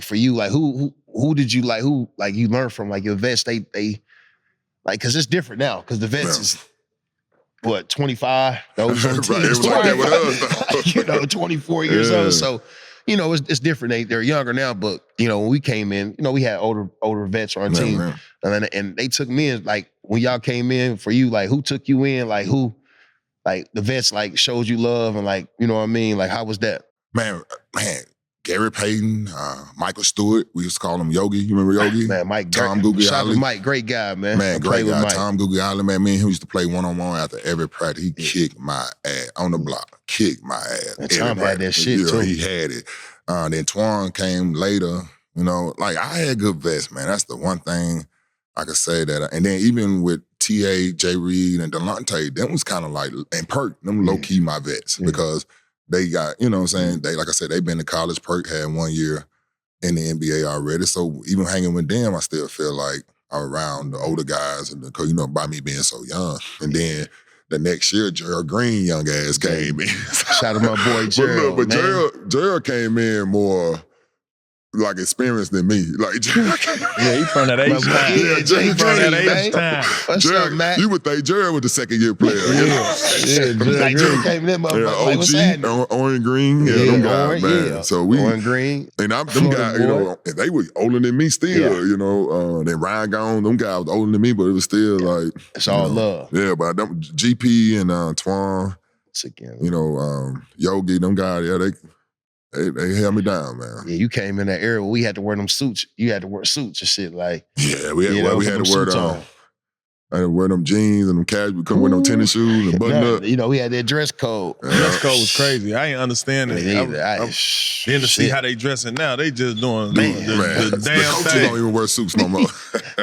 for you, like who did you you learn from, like your vets, they like, cause it's different now, cause the vets is what, 25? Those on the team is 25, you know, 24 years old. So, you know, it's different. They're younger now, but you know, when we came in, you know, we had older vets on our team. And they took me in, like when y'all came in for you, like who took you in, like who, like the vets like showed you love and like, you know what I mean? Like how was that? Man, Gary Payton, Michael Stewart, we used to call him Yogi. You remember Yogi? Man, Mike. Tom Guglielmi. Shout out to Mike, great guy, man. Man, great guy. Mike. Tom Guglielmi, man, me and him used to play one-on-one after every practice. He kicked my ass on the block, kicked my ass. And Tom had that shit too. He had it. Then Twan came later. You know, like I had good vets, man. That's the one thing I could say that. And then even with T.A., J. Reed, and Delonte, them was kind of like, and Perk, them low-key my vets because they got, you know what I'm saying? They, like I said, they been to college. Perk had 1 year in the NBA already. So even hanging with them, I still feel like I'm around the older guys, and you know, by me being so young. And then the next year, Gerald Green, young ass, came in. Shout out to my boy Gerald. But Gerald came in more like experienced than me. Like Gerald came he from that age time. He from that age time. What's up, Matt? You would think Gerald was the second-year player. Like Gerald came in that motherfucker. Like, what's happening? Orange Green, them guys, man. Yeah. So we Orange Green. And them guys, you know, and they were older than me still, you know. Then Ryan Gone, them guys was older than me, but it was still like it's all love. Yeah, but them GP and Twan, you know, Yogi, them guys, they held me down, man. Yeah, you came in that era where we had to wear them suits. You had to wear suits and shit, like. Yeah, we had to wear them. I had to wear them jeans and them casual, couldn't wear no tennis shoes and button up. You know, we had that dress code. Dress code was crazy. I ain't understand it. Then to see how they dressing now, they just doing the damn coaches thing. don't even wear suits no more.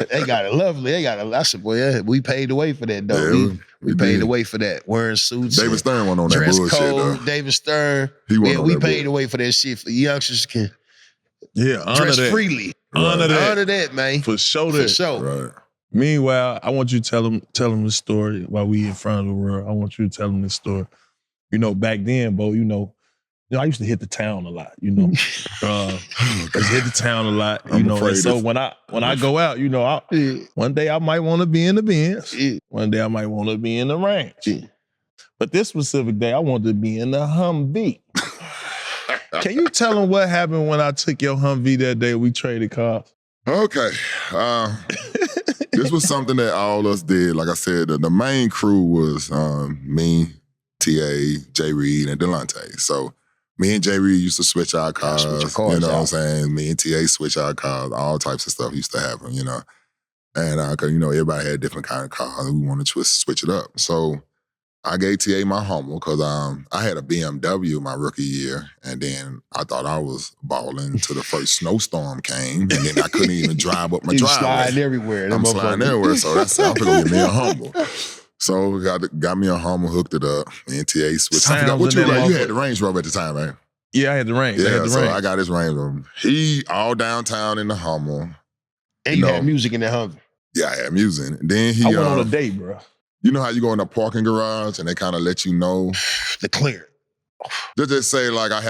They got it lovely. I said, boy, we paid the way for that, though. Yeah, we paid the way for that. Wearing suits. David Stern went on that dress bullshit, code, though. David Stern. We paid the way for that shit. For youngsters can honor dress that. freely. Honor that, man. For sure. Right. Meanwhile, I want you to tell them this story while we in front of the world. I want you to tell them this story. You know, back then, Bo, you know, I used to hit the town a lot, you know. I used to hit the town a lot, you know. And so when I go out, you know, one day I might want to be in the Benz. One day I might want to be in the Ranch. But this specific day, I wanted to be in the Humvee. Can you tell them what happened when I took your Humvee that day we traded cars? Okay. This was something that all us did. Like I said, the main crew was me, T.A., J. Reed, and Delonte. So me and J. Reed used to switch our cars. You know what I'm saying? Me and T.A. switch our cars. All types of stuff used to happen, you know. And, cause, you know, everybody had different kind of cars. And we wanted to switch it up. So I gave T.A. my Hummer because I had a BMW my rookie year, and then I thought I was balling until the first snowstorm came, and then I couldn't even drive up my driveway. Sliding everywhere. I'm sliding everywhere, so I'm gonna get me a Hummer. So got me a Hummer, hooked it up, and T.A. switched. I forgot what you like. You had the Range Rover at the time, man. Yeah, I had the Range. Yeah, I got his Range Rover. He all downtown in the Hummer. And you had music in the Hummer. Yeah, I had music. And then I went on a date, bro. You know how you go in the parking garage and they kind of let you know the clear. They just say like I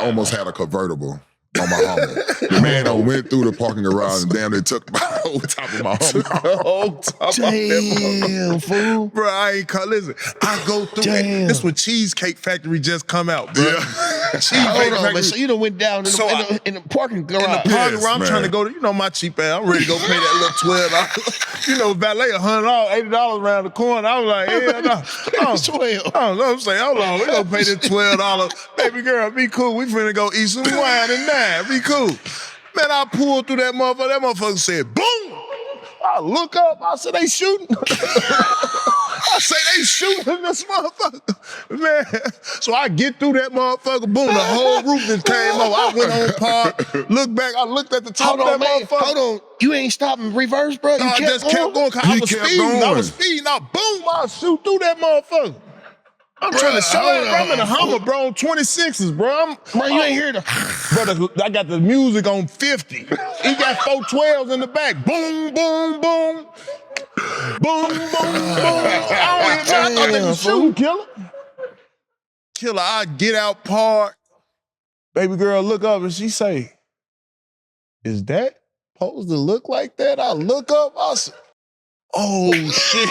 almost had a convertible on my Hummer. The man went through the parking garage and damn, they took my whole top of my Took the whole top Damn, fool. Bro, I ain't call. Listen, I go through it. This when Cheesecake Factory just come out, bro. Yeah. Cheesecake Hold on, Factory. man. So you done went down in the parking garage. In the parking where I'm man. trying to go to, you know, my cheap ass. I'm ready to go pay that little $12. You know, valet $100, $80 around the corner. I was like, hell no. 12. I don't know. I'm saying, hold on, we gonna pay this $12. Baby girl, be cool. We finna go eat some wine and dine. Be cool. Man, I pulled through that motherfucker. That motherfucker said, boom. I look up. I said, they shooting. I say they shooting this motherfucker. Man. So I get through that motherfucker. Boom, the whole roof just came over. I went on park. Look back. I looked at the top of that motherfucker. Hold on. You ain't stopping reverse, bro? No, I just kept going. I was speeding. Now, boom, I shoot through that motherfucker. I'm trying to show it. I'm in a Hummer, bro, on 26s, bro. Bro, you ain't hear the... Brother, I got the music on 50. He got 4 12s in the back. Boom, boom, boom. Boom, boom, boom. I thought they was shooting, killer. Killer, I get out park. Baby girl look up and she say, is that supposed to look like that? I look up, I say, oh, shit.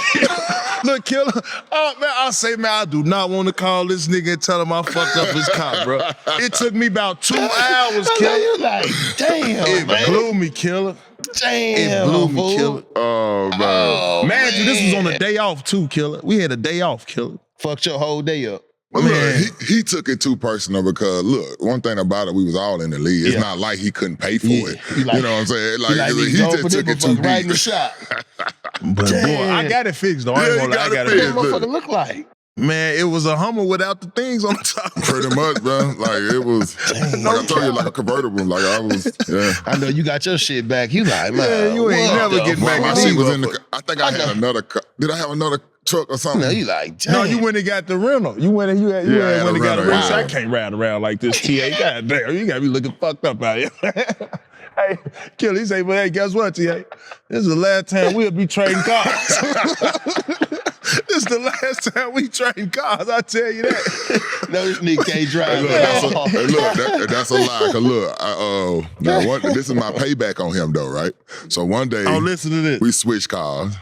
Look, killer. Oh, man, I say, man, I do not want to call this nigga and tell him I fucked up his cop, bro. It took me about 2 hours, killer. You like, damn, It man. blew me, killer. Damn, It blew me, fool. killer. Oh, man. Oh, Man, this was on a man. day off, too, killer. We had a day off, killer. Fucked your whole day up. But Man. look, he took it too personal because, look, one thing about it, we was all in the league. It's not like he couldn't pay for it. He like- you know what I'm saying? Like, He he just took it too right in the deep. shot. But boy, I got it fixed, though. I ain't Yeah, gonna lie, I you got got it it fixed. What fixed. that motherfucker look like? Man, it was a Hummer without the things on the top. Pretty much, bro. Like, it was, like I told you, like a convertible. Like, I was, yeah. I know you got your shit back. You like, man, Man, you ain't what never the getting back fuck? My in shit these was in the, motherfuckers. I think I had another, did I have another truck or something? No, you like, damn. No, you went and got the rental. You went and you had, I had went and a got a rental, rental. yeah. I can't ride around like this, TA. God damn, you gotta be looking fucked up out here. Hey, Kill, he say, but hey, guess what, TA? This is the last time we'll be trading cars. This is the last time we trading cars, I tell you that. No, this nigga can't drive. Hey, look, that's a lie. Cause look, now this is my payback on him though, right? So one day, Oh, listen to this. we switched cars.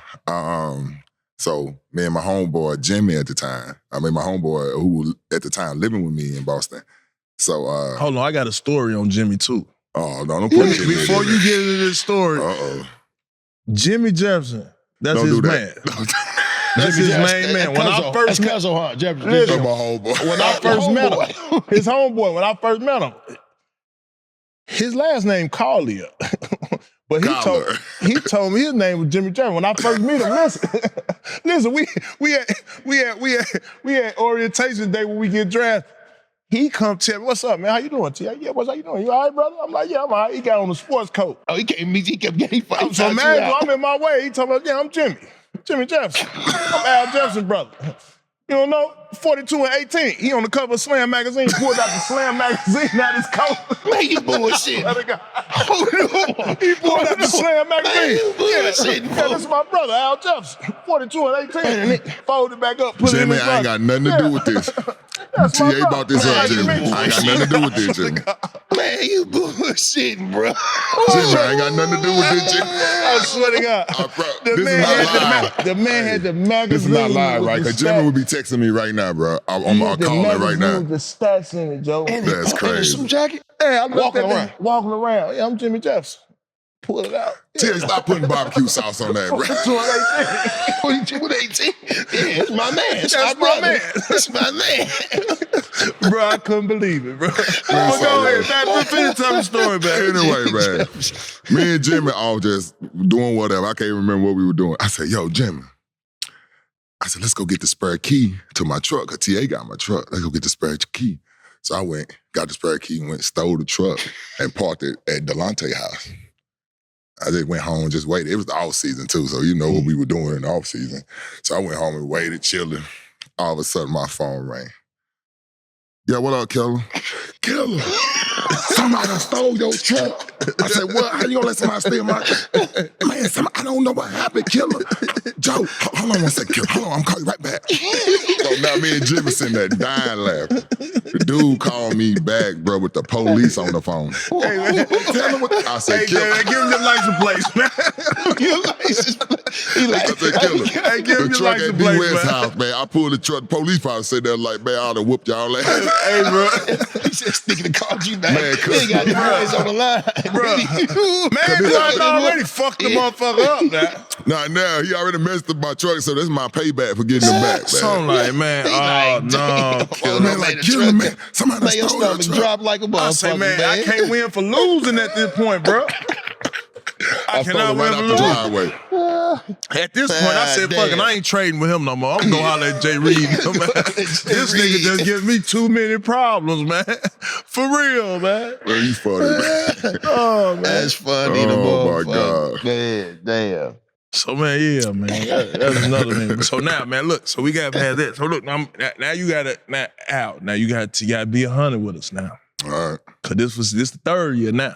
So me and my homeboy Jimmy at the time, my homeboy who was at the time living with me in Boston. So Hold on, I got a story on Jimmy too. oh no, don't put shit in there. Before you get into this story, Jimmy Jefferson, that's don't his do man. that. That's his main man. When I first met Cuzzo, huh? Jefferson. Listen, That's my homeboy. when I first met him, his homeboy, when I first met him, his last name Collier. But he told me his name was Jimmy Jefferson. When I first met him, listen, we had orientation day when we get drafted. He come tell me, what's up, man? How you doing, T.A.? Yeah, what's how you doing? You all right, brother? I'm like, yeah, I'm all right. He got on the sports coat. Oh, he kept getting fighting. So man, I'm in my way. He told me, yeah, I'm Jimmy Jefferson. I'm Al Jefferson, brother. You don't know? 42 and 18. He on the cover of Slam magazine. Pulled out the Slam magazine out his coat. Man, you bullshit. He pulled out the Slam magazine. Yeah, this is my brother, Al Jefferson. 42 and 18. Fold it back up, put it in Jimmy, his I ain't got nothing to do with this. That's my TA brother. brought this up, Jimmy. I ain't got nothing to do with this, Jimmy. Man, you bullshitting, bro. Jimmy, I ain't got nothing to do with this, Jimmy. I swear to God. Bro, The this man is not had live. the man had the magazine. This is not live, with right? the Because Jimmy stats. would be texting me right now, bro. I'm He had the calling right magazine now. with the stats in it, Joe. That's In crazy. a suit jacket? Yeah, I'm Walking around. Walking around. Yeah, I'm Jimmy Jefferson. Pull it out. Tia, stop putting barbecue sauce on that, bro. 42 and 18? Yeah, that's my man. That's That's my my brother. man. That's my man. Bro, I couldn't believe it, bro. But go ahead, finish telling the story, man. Anyway, man, me and Jimmy all just doing whatever. I can't even remember what we were doing. I said, yo, Jimmy. I said, let's go get the spare key to my truck. Because TA got my truck. Let's go get the spare key. So I went, got the spare key, went, stole the truck, and parked it at Delonte's house. I just went home and just waited. It was the off season too, so you know what we were doing in the off season. So I went home and waited, chilling. All of a sudden, my phone rang. Yeah, what up, Keller? Keller, somebody stole your truck. I said, what? How you gonna let somebody steal my man? I don't know what happened, killer. Joe, hold on one second, killer. Hold on, I'm calling you right back. So now me and Jefferson that dying laughing. The dude called me back, bro, with the police on the phone. Hey, man. Tell him what I said, killer. Man, give him your license plates, man. Your license plate. He like, I said, killer. Hey, give him the your truck license at D plates, West man. house, man. I pulled the truck. The police probably said that like, man, I ought to whoop y'all ass. Hey, bro. He said, "Sticking to called you back." Man, He got the boys on the line, Bro. Man, Bron already fucked the motherfucker up now. Now he already messed up my truck, so this is my payback for getting him back, man. So I'm like, man, oh no, killer. Man, like, kill him, man. Somebody Man, your stole your stomach truck. dropped like a motherfucker, I say, man, I can't win for losing at this point, bro. I stole it right out the driveway. At this point, I said, fuck it, I ain't trading with him no more. I'm gonna holler at Jay Reed. Man. This nigga just gives me too many problems, man. For real, man. Man, you funny, man. Oh, man. That's funny. Oh, my God. Man, damn. So, man, yeah, man. That's another thing. So now, man, look, so we got past that. So look, now you gotta, now you gotta be 100 with us now. All right. Cause this the third year now.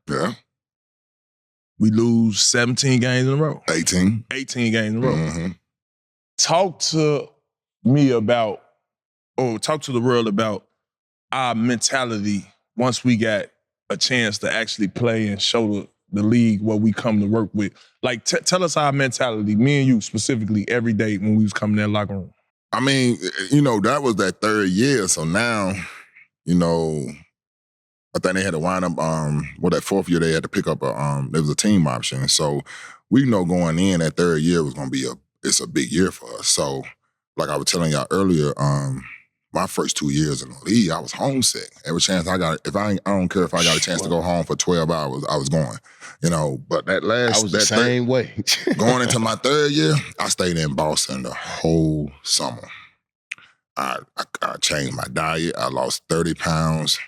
Yeah. We lose 17 games in a row. 18. 18 games in a row. Mm-hmm. Talk to me about, or talk to the world about our mentality once we got a chance to actually play and show the league what we come to work with. Like, tell us our mentality, me and you specifically, every day when we was coming in that locker room. I mean, that was that third year. So now, I think they had to wind up, that fourth year they had to pick up there was a team option. So we know going in that third year was going to be it's a big year for us. So like I was telling y'all earlier, my first 2 years in the league, I was homesick. Every chance I got, I don't care if I got a chance to go home for 12 hours, I was going, But that last, I was the same way. going into my third year, I stayed in Boston the whole summer. I changed my diet. I lost 30 pounds.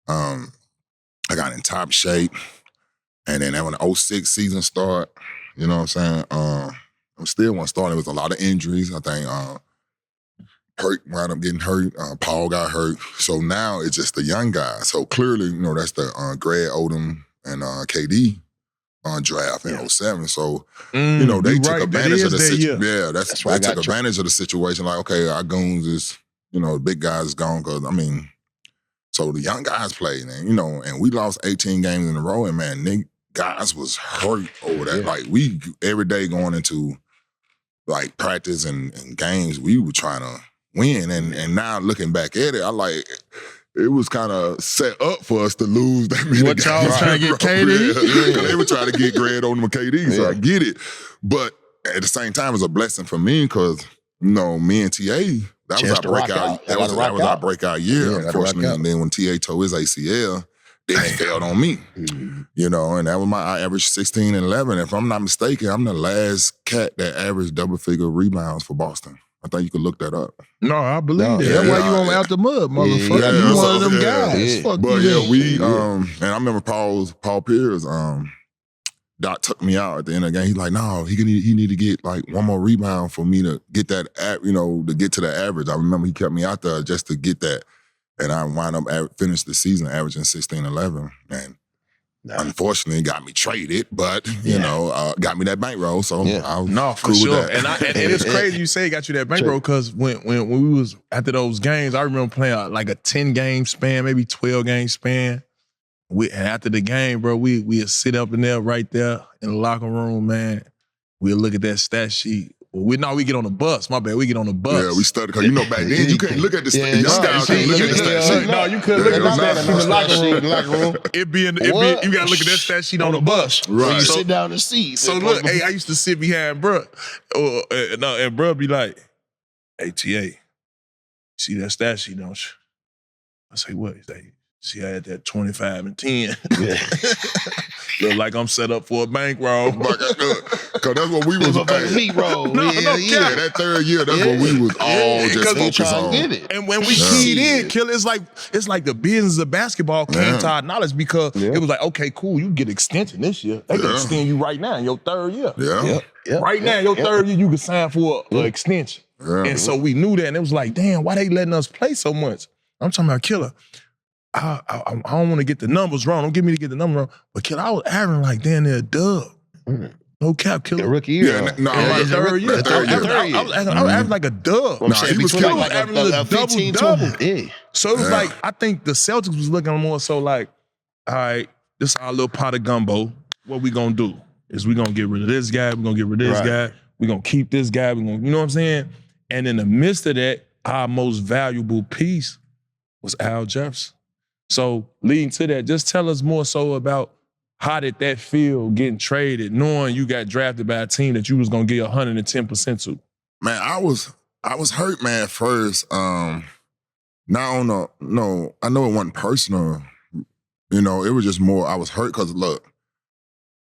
I got in top shape. And then when the 06 season started, you know what I'm saying? I still wasn't starting. There was a lot of injuries. I think wound up getting hurt. Paul got hurt. So now it's just the young guys. So clearly, that's the Greg Odom and KD draft in 07. So, they took advantage of the situation. Yeah, they took advantage of the situation. Like, okay, our goons is, the big guys is gone because, so the young guys played, and and we lost 18 games in a row, and man, guys was hurt over that. Yeah. Like we every day going into like practice and games, we were trying to win, and now looking back at it, it was kind of set up for us to lose that many What y'all was trying to get KD? Yeah. They were trying to get Greg on the KD, so I get it. But at the same time, it was a blessing for me because me and TA. That was our breakout. That was our breakout year, unfortunately. And then when TA tore his ACL, then it failed on me. Mm-hmm. And that was I averaged 16 and 11. If I'm not mistaken, I'm the last cat that averaged double-figure rebounds for Boston. I think you could look that up. No, I believe that. That's why you on out the mud, motherfucker. Yeah, you one of them guys. Fuck but you. We and I remember Paul Pierce. Doc took me out at the end of the game. He's like, no, he need to get like one more rebound for me to get that, to get to the average. I remember he kept me out there just to get that. And I wound up finished the season averaging 16-11. And unfortunately, it got me traded, but, got me that bankroll. So I was for sure. And it's crazy you say it got you that bankroll because when we was after those games, I remember playing like a 10-game span, maybe 12-game span. And after the game, bro, we'd sit up in there right there in the locker room, man. We'd look at that stat sheet. We get on the bus. My bad, we get on the bus. Yeah, we studied because back then you couldn't look at the stat sheet. Look at the stat sheet. No, you couldn't look at the stat sheet in the locker room. You gotta look at that stat sheet on the bus. Right. So you sit down and see. So look, hey, I used to sit behind bruh, and bruh be like, "Hey, TA, you see that stat sheet, don't you?" I say, "What?" He's like, "See, I had that 25 and 10. Look like I'm set up for a bankroll." Because that's what we was meat roll. That third year, that's what we was all just focused on. Get it. And when we keyed in, Killer, it's like the business of basketball came to our knowledge because it was like, okay, cool, you get extension this year. They can extend you right now in your third year. Yeah. Right now, in your third year, you can sign for an extension. And so we knew that, and it was like, damn, why they letting us play so much? I'm talking about Killer. I don't want to get the numbers wrong. Don't get me to get the number wrong. But kid, I was averaging like damn near a dub. No cap, killer. The rookie year. Yeah, no, Yeah, right. third year. Third year. I was averaging like a dub. I'm saying he was between killing. like a 15 double-double. Yeah. So it was Yeah. like, I think the Celtics was looking more so like, all right, this is our little pot of gumbo. What we gonna do is we gonna get rid of this guy, we gonna get rid of this Right. guy, we gonna keep this guy, we gonna, you know what I'm saying? And in the midst of that, our most valuable piece was Al Jefferson. So leading to that, just tell us more so about how did that feel getting traded, knowing you got drafted by a team that you was gonna give 110% to? Man, I was hurt, man, at first. I know it wasn't personal. You know, it was just more, I was hurt because, look,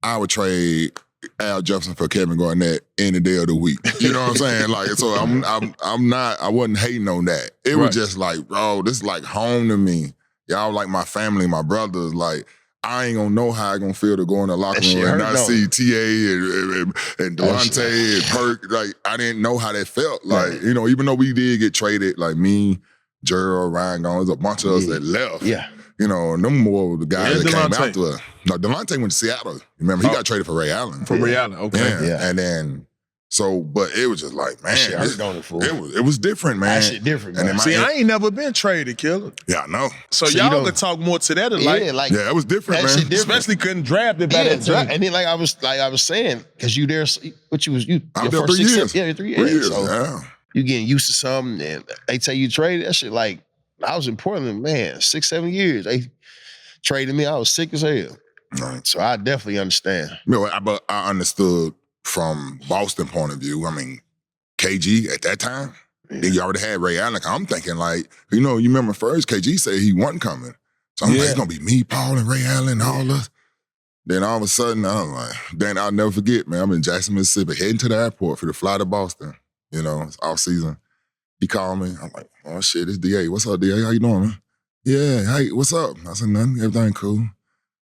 I would trade Al Jefferson for Kevin Garnett any day of the week. You know what I'm saying? Like, so I wasn't hating on that. It was just like, bro, this is like home to me. Y'all like my family, my brothers. Like, I ain't gonna know how I gonna feel to go in the locker room and not see TA and Delonte and Perk. Like, I didn't know how that felt. Like, you know, even though we did get traded, like me, Gerald, Ryan Gone, there's a bunch of us that left. Yeah. You know, and them more of the guys that came Delonte? after us. No, Delonte went to Seattle. Remember, he got traded for Ray Allen. For Ray Allen, okay. Yeah. And then, so, but it was just like, man, Shit hurt on it, fool. it was different, man. That shit different, And man. then See, I ain't never been traded, killer. yeah, I know. So So you y'all don't- could talk more to that. Yeah, Like, like Yeah, it was different, that man. shit different. especially couldn't draft it by Yeah, that team. and then like I was saying, because you there, what you was you I your was there first 3 6 years. 7 yeah, 3 years. 3 years, So yeah. you getting used to something, and they tell you trade that shit. Like I was in Portland, man, 6 7 years. They traded me. I was sick as hell. Right. So I definitely understand. You know, but I understood from Boston point of view. I mean, KG at that time, then you already had Ray Allen. I'm thinking like, you know, you remember first KG said he wasn't coming. So I'm like, it's gonna be me, Paul, and Ray Allen and all us. Then all of a sudden, I'm like, then I'll never forget, man, I'm in Jackson, Mississippi, heading to the airport for the fly to Boston. You know, it's off season. He called me. I'm like, oh shit, it's DA. What's up, DA? How you doing, man? Yeah, hey, what's up? I said, nothing, everything cool.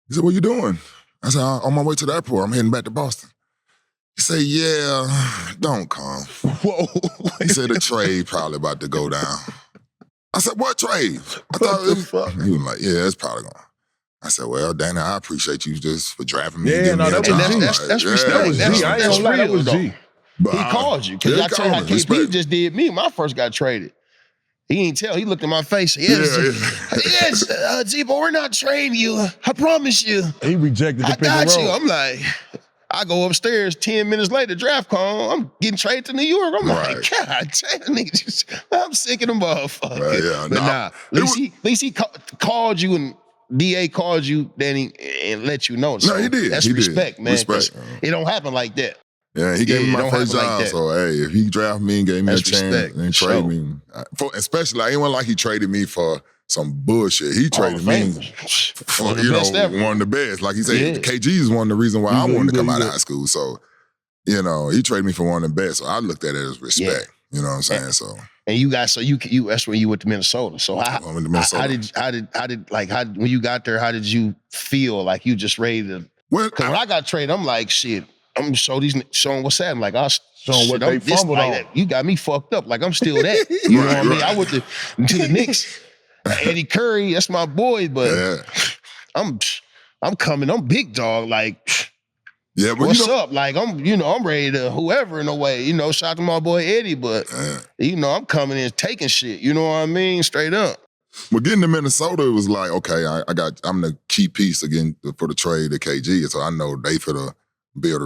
He said, what you doing? I said, on my way to the airport. I'm heading back to Boston. He said, yeah, don't come. Whoa. He said, the trade probably about to go down. I said, what trade? I thought What the fuck? He was like, yeah, it's probably going. I said, well, Danny, I appreciate you just for drafting me. Yeah, and giving no, me a that was chance. G. Like, That's yeah, respect. That was G. I ain't That's gonna lie, that real, was though. G. But He called you. Yeah, Because I tell you how called me. KP Respect. just did me when I first got traded. He ain't tell. He looked in my face. Yes, yes, Zebo, we're not trading you. I promise you. He rejected the I pick and got you. roll. I'm like, I go upstairs 10 minutes later, draft call. I'm getting traded to New York. I'm like, Right. God damn, niggas, I'm sick of them motherfuckers. Right, yeah, But nah. nah, at least he called you and DA called you, then and let you know. So he did. That's He did. respect, man. 'cause Respect. It don't happen like that. Yeah, he gave Yeah, me it my don't first happen job. like that. So, hey, if he drafted me and gave me That's a chance respect, and for trade sure. me, especially, I ain't one like he traded me for some bullshit. He traded me for, One of the best ever. one of the best. Like he said, Yeah. KG is one of the reasons why I wanted to come out of Yeah. high school. So, you know, he traded me for one of the best. So I looked at it as respect. You know what I'm saying? So, And you got you that's when you went to Minnesota. So I went to Minnesota. how did when you got there, how did you feel? Like you just ready to? well, Because when I got traded, I'm like, shit. I'm showing what's that. I'm like, I Showing what they fumbled on. You got me fucked up. Like I'm still that. You know what I mean? Right. I went to the Knicks. Eddie Curry, that's my boy, but yeah. I'm coming. I'm big dog. Like, Yeah, but what's you know, up? Like I'm ready to whoever in a way. You know, shout out to my boy Eddie, but you know, I'm coming in taking shit. You know what I mean? Straight up. but getting to Minnesota, it was like, okay, I'm the key piece again for the trade to KG. So I know they finna build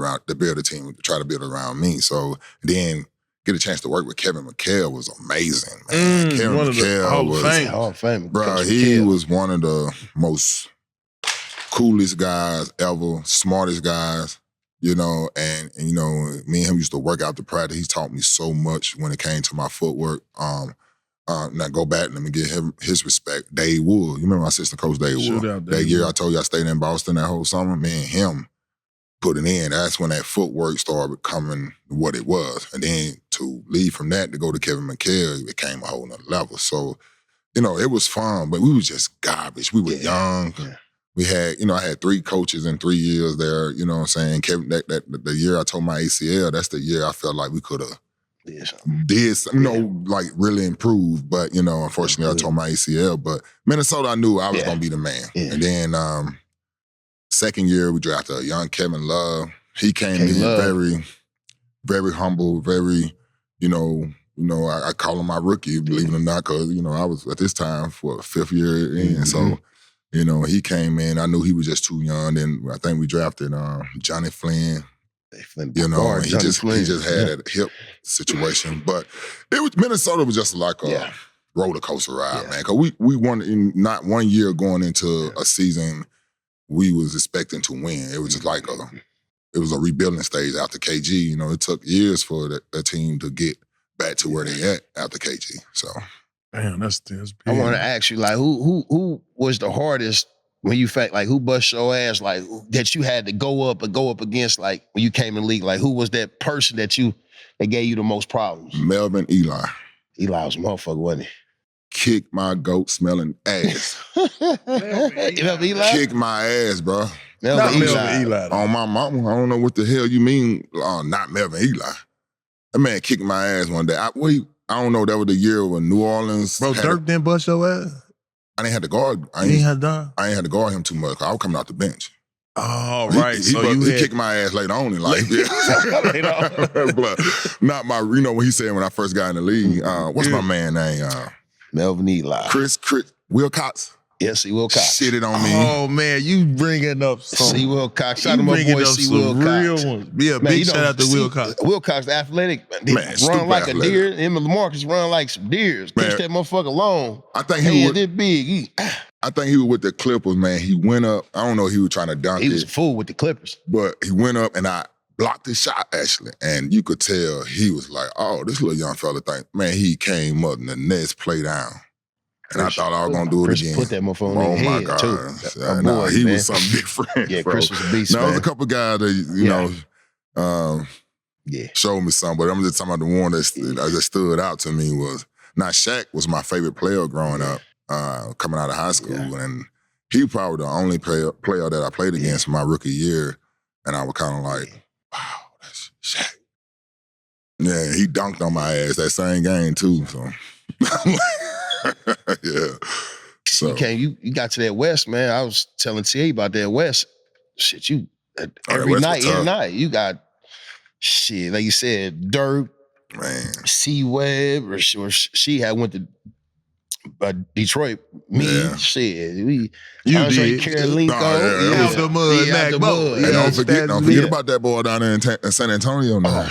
a team, try to build around me. So then get a chance to work with Kevin McHale was amazing, man. Kevin one of the McHale Hall of was, Fame. Hall of Fame. bro, Coach he McHale. was one of the most coolest guys ever, smartest guys, you know, and you know, me and him used to work out to practice. He taught me so much when it came to my footwork. Now go back, let me give him his respect. Dave Wood, you remember my assistant coach Dave Wood? Shootout That Dave year Wood. I told you I stayed in Boston that whole summer, me and him put it in. That's when that footwork started becoming what it was. And then to leave from that to go to Kevin McHale, it became a whole nother level. So, you know, it was fun, but we was just garbage. We were young. Yeah. We had, you know, I had 3 coaches in 3 years there, you know what I'm saying? Kevin, the year I tore my ACL, that's the year I felt like we could have like really improve. But, unfortunately, I tore my ACL. But Minnesota, I knew I was going to be the man. Yeah. And then second year, we drafted a young Kevin Love. He came in very, very humble, very, I call him my rookie, believe it or not, because, I was at this time for fifth year in. So, he came in. I knew he was just too young. And I think we drafted Johnny Flynn. He just had a hip situation. But Minnesota was just like a roller coaster ride, man. Because we won in not 1 year going into a season we was expecting to win. It was just like it was a rebuilding stage after KG. It took years for the team to get back to where they at after KG. So, damn, that's big. I want to ask you, like, who was the hardest when you felt like who bust your ass, like that you had to go up against, like when you came in the league? Like, who was that person that gave you the most problems? Melvin Eli. Eli was a motherfucker, wasn't he? Kick my goat smelling ass. Melvin Eli? Kick my ass, bro. Melvin Eli. On my mama, I don't know what the hell you mean. Not Melvin Eli. That man kicked my ass one day. I don't know. That was the year when New Orleans. Bro, Dirk didn't bust your ass. I didn't have to guard. I ain't had to guard him too much. I was coming out the bench. Oh, right. He kicked my ass later on in life. But not my. What he said when I first got in the league. What's my man name? Melvin Eli. Chris Wilcox. Yes, C. Wilcox. Shitted on me. Oh, man, you bringing up some. C. Wilcox. Shout out to my boy C. Wilcox. Real ones. Yeah, big shout out to Wilcox. Wilcox, athletic. Man, run like athletic. A deer. Him and Lamarcus run like some deers. Catch that motherfucker long. I think he was this big. I think he was with the Clippers, man. He went up. I don't know if he was trying to dunk it. He was a fool with the Clippers. But he went up and I blocked his shot, actually. And you could tell he was like, oh, this little young fella think, man, he came up and the next play down. And I thought I was going to do it again. Put that motherfucker on his head, too. Boy, he was something different, yeah, bro. Chris was a beast, Now, there was a couple guys that, showed me something, but I'm just talking about the one that stood out to me was, Shaq was my favorite player growing up, coming out of high school. Yeah. And he was probably the only player that I played against my rookie year. And I was kind of like, wow, that's Shaq. Yeah, he dunked on my ass that same game, too. So, yeah. So you got to that West, man. I was telling T.A. about that West. Shit, every night, you got shit, like you said, Dirk, man, C-Web, or she had went to Detroit. Shit, you did. Karolinko, out the mud, and don't forget about that boy down there in San Antonio now.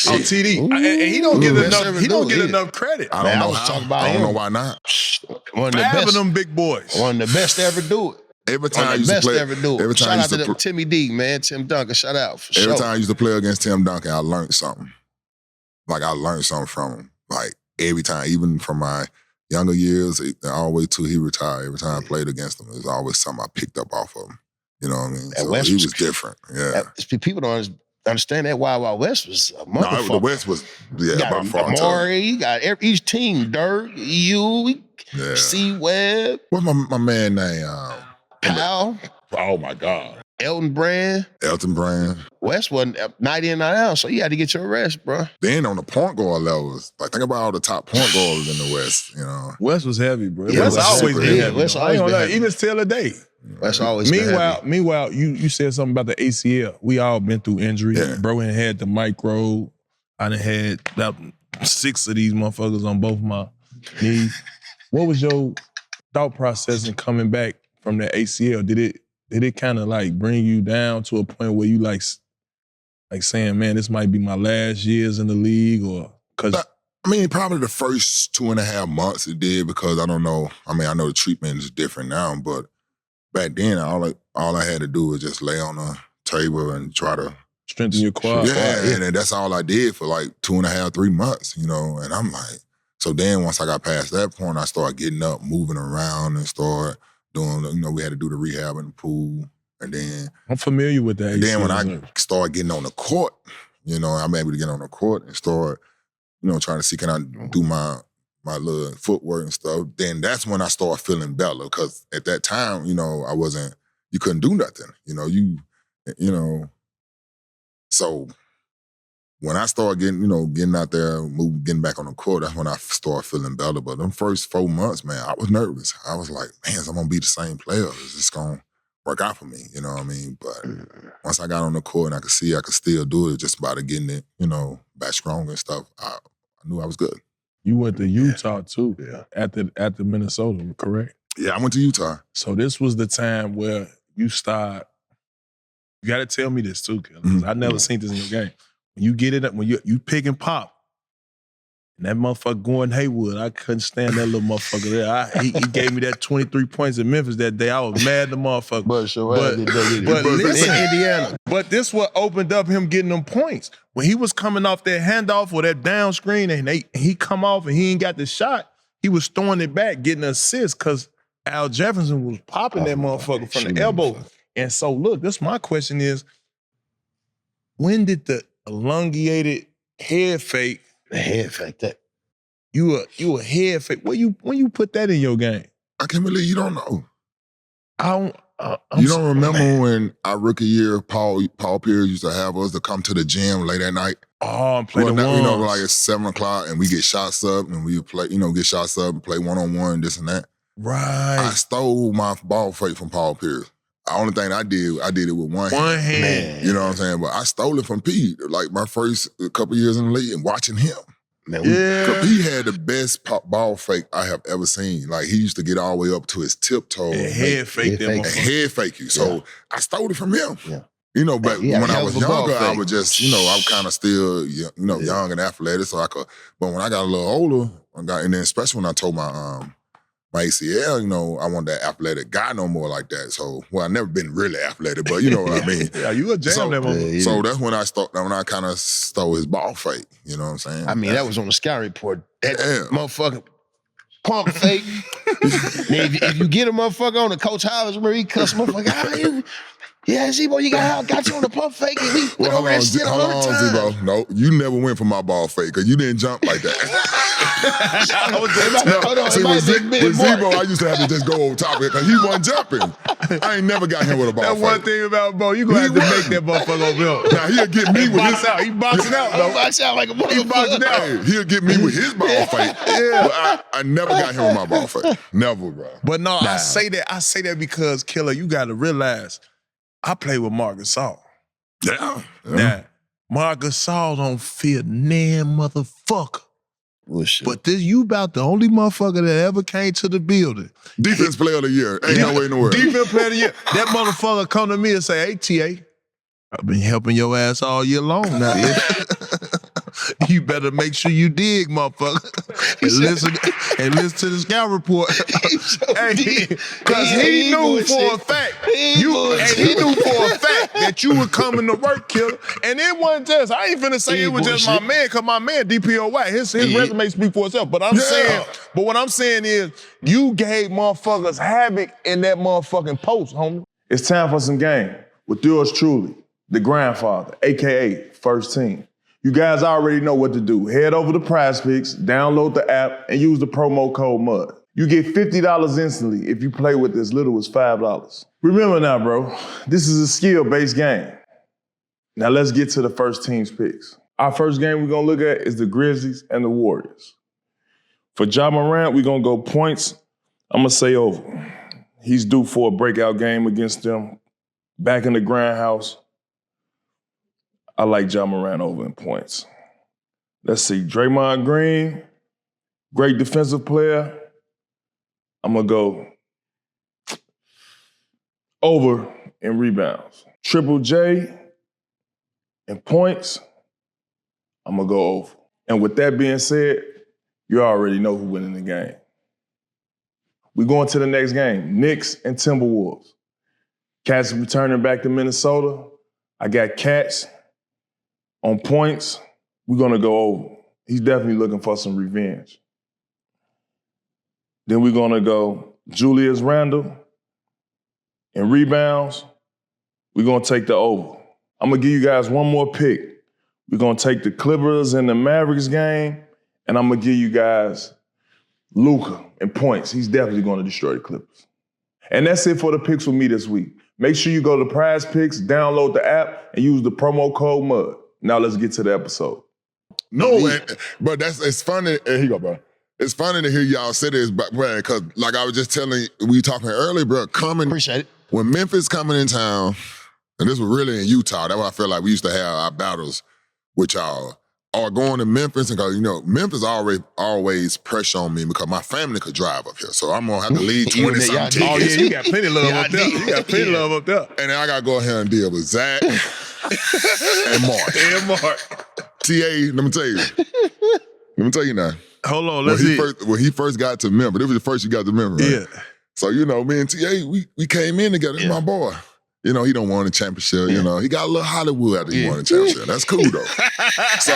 Oh, TD. And he don't get enough. He don't get enough credit. I don't know how. I don't know why not. One of the having best, them big boys. One of the best to ever do it. Every time I used to play, shout out to Timmy D, man, Tim Duncan. Shout out for every time I used to play against Tim Duncan, I learned something. Like I learned something from him. Like every time, even from my younger years, all the way till he retired. Every time I played against him, there's always something I picked up off of him. You know what I mean? So he was different. Yeah. People don't understand that Wild Wild West was a motherfucker. No, the West was, by far. Amari, you got each team, Dirk, you, C-Web. What's my man name? Powell. Oh, my God. Elton Brand. West wasn't night in, night out, so you had to get your rest, bro. Then on the point guard levels, like think about all the top point guards in the West, West was heavy, bro. Yeah, West always been heavy. West always been heavy. Even still today. West always been heavy. Meanwhile, you said something about the ACL. We all been through injury. Yeah. Bro had the micro. I done had about 6 of these motherfuckers on both my knees. What was your thought process in coming back from the ACL? Did it kind of like bring you down to a point where you like saying, man, this might be my last years in the league, or because I mean, probably the first 2.5 months it did, because I don't know. I mean, I know the treatment is different now, but back then all I had to do was just lay on a table and try to strengthen your quad. Yeah, and that's all I did for like 2.5, 3 months, And I'm like, so then once I got past that point, I started getting up, moving around, and started doing, we had to do the rehab in the pool. And then I'm familiar with that. And then when I started getting on the court, I'm able to get on the court and start, trying to see, can I do my little footwork and stuff. Then that's when I started feeling better, because at that time, you couldn't do nothing. So when I started getting out there, getting back on the court, that's when I started feeling better. But them first 4 months, man, I was nervous. I was like, man, I'm gonna be the same player. Is this gonna work out for me? You know what I mean? But once I got on the court and I could see I could still do it, just by getting it, back stronger and stuff, I knew I was good. You went to Utah too, after Minnesota, correct? Yeah, I went to Utah. So this was the time where you start. You got to tell me this too, because I never seen this in your game. When you get it up, when you pick and pop, and that motherfucker Gordon Hayward, I couldn't stand that little motherfucker there. He gave me that 23 points in Memphis that day. I was mad at the motherfucker. But listen, Indiana. But this what opened up him getting them points. When he was coming off that handoff or that down screen and he come off and he ain't got the shot, he was throwing it back, getting an assist because Al Jefferson was popping that motherfucker from the elbow. And so look, this my question is, when did the elongated head fake? The head fake, that. You a head fake. When you put that in your game? I can't believe you don't know. I'm you don't remember when our rookie year, Paul Pierce used to have us to come to the gym late at night? Oh, and play the ones. Like it's 7 o'clock and we get shots up and we play, get shots up and play one-on-one, this and that. Right. I stole my ball fake from Paul Pierce. The only thing I did it with one hand. Man. You know what I'm saying? But I stole it from Pete, like my first couple years in the league and watching him. Man, He had the best ball fake I have ever seen. Like he used to get all the way up to his tiptoe. And head fake them. And head fake you. So I stole it from him. Yeah. But when I was younger, I was just, I'm kind of still, young and athletic. So but when I got a little older, and then especially when I told my ACL, I want that athletic guy no more like that. So, I never been really athletic, but you know what I mean. Yeah, you a jam that moment. So that's when I kind of stole his ball fake. You know what I'm saying? I mean, that was on the scout report. That motherfucker pump fake. Now, if you get a motherfucker on the Coach Howard's where he cuss motherfucker, yeah, Zebo, you got you on the pump fake. And we went over that shit all the time. Zebo. No, you never went for my ball fake because you didn't jump like that. With Zebo, I used to have to just go over top of it because he wasn't jumping. I ain't never got him with a ball fake. That's one thing about Bo. You gonna have to make that motherfucker over. Now he'll get me with his out. He boxing out, though. He box out like a motherfucker. He boxing out. Hey, he'll get me with his ball fake. But I never got him with my ball fake. Never, bro. But no, I say that because, Killer, you got to realize I play with Marc Gasol. Yeah. Now, Marc Gasol don't fear nan motherfucker. Bullshit. But you about the only motherfucker that ever came to the building. Defense player of the year. Ain't no way in the world. Defense player of the year. That motherfucker come to me and say, hey, TA, I've been helping your ass all year long now. You better make sure you dig, motherfucker. And listen to the scout report. Because he knew for a fact. He knew for a fact that you were coming to work, Killer. And it wasn't just, I ain't finna say it was just my man, because my man, DPOY, his resume speaks for itself. But what I'm saying is, you gave motherfuckers havoc in that motherfucking post, homie. It's time for some game with yours truly, the grandfather, AKA First Team. You guys already know what to do. Head over to Prize Picks, download the app, and use the promo code MUD. You get $50 instantly if you play with as little as $5. Remember now, bro, this is a skill-based game. Now let's get to the first team's picks. Our first game we're gonna look at is the Grizzlies and the Warriors. For Ja Morant, we're gonna go points. I'm gonna say over. He's due for a breakout game against them. Back in the grindhouse. I like Ja Morant over in points. Let's see, Draymond Green, great defensive player. I'm gonna go over in rebounds. Triple J in points, I'm gonna go over. And with that being said, you already know who's winning the game. We're going to the next game, Knicks and Timberwolves. Cats returning back to Minnesota. I got Cats on points. We're gonna go over. He's definitely looking for some revenge. Then we're gonna go Julius Randle in rebounds. We're gonna take the over. I'm gonna give you guys one more pick. We're gonna take the Clippers in the Mavericks game, and I'm gonna give you guys Luka in points. He's definitely gonna destroy the Clippers. And that's it for the picks with me this week. Make sure you go to Prize Picks, download the app, and use the promo code MUD. now let's get to the episode. No, but it's funny. Here you go, bro. It's funny to hear y'all say this, but because like I was just telling you, we talking earlier, bro. Appreciate it. When Memphis coming in town, and this was really in Utah. That's why I feel like we used to have our battles with y'all. Or going to Memphis, and because Memphis always pressure on me because my family could drive up here, so I'm gonna have to leave 20-something tickets. Oh yeah, you got plenty of love up there. You got plenty of love up there. And then I gotta go ahead and deal with Zach and Mark. TA, let me tell you now. Hold on, let's see. When he first got to Memphis, this was the first he got to Memphis, right? Yeah. So, me and TA, we came in together. That's my boy. He don't want a championship, He got a little Hollywood after he won a championship. That's cool, though. So,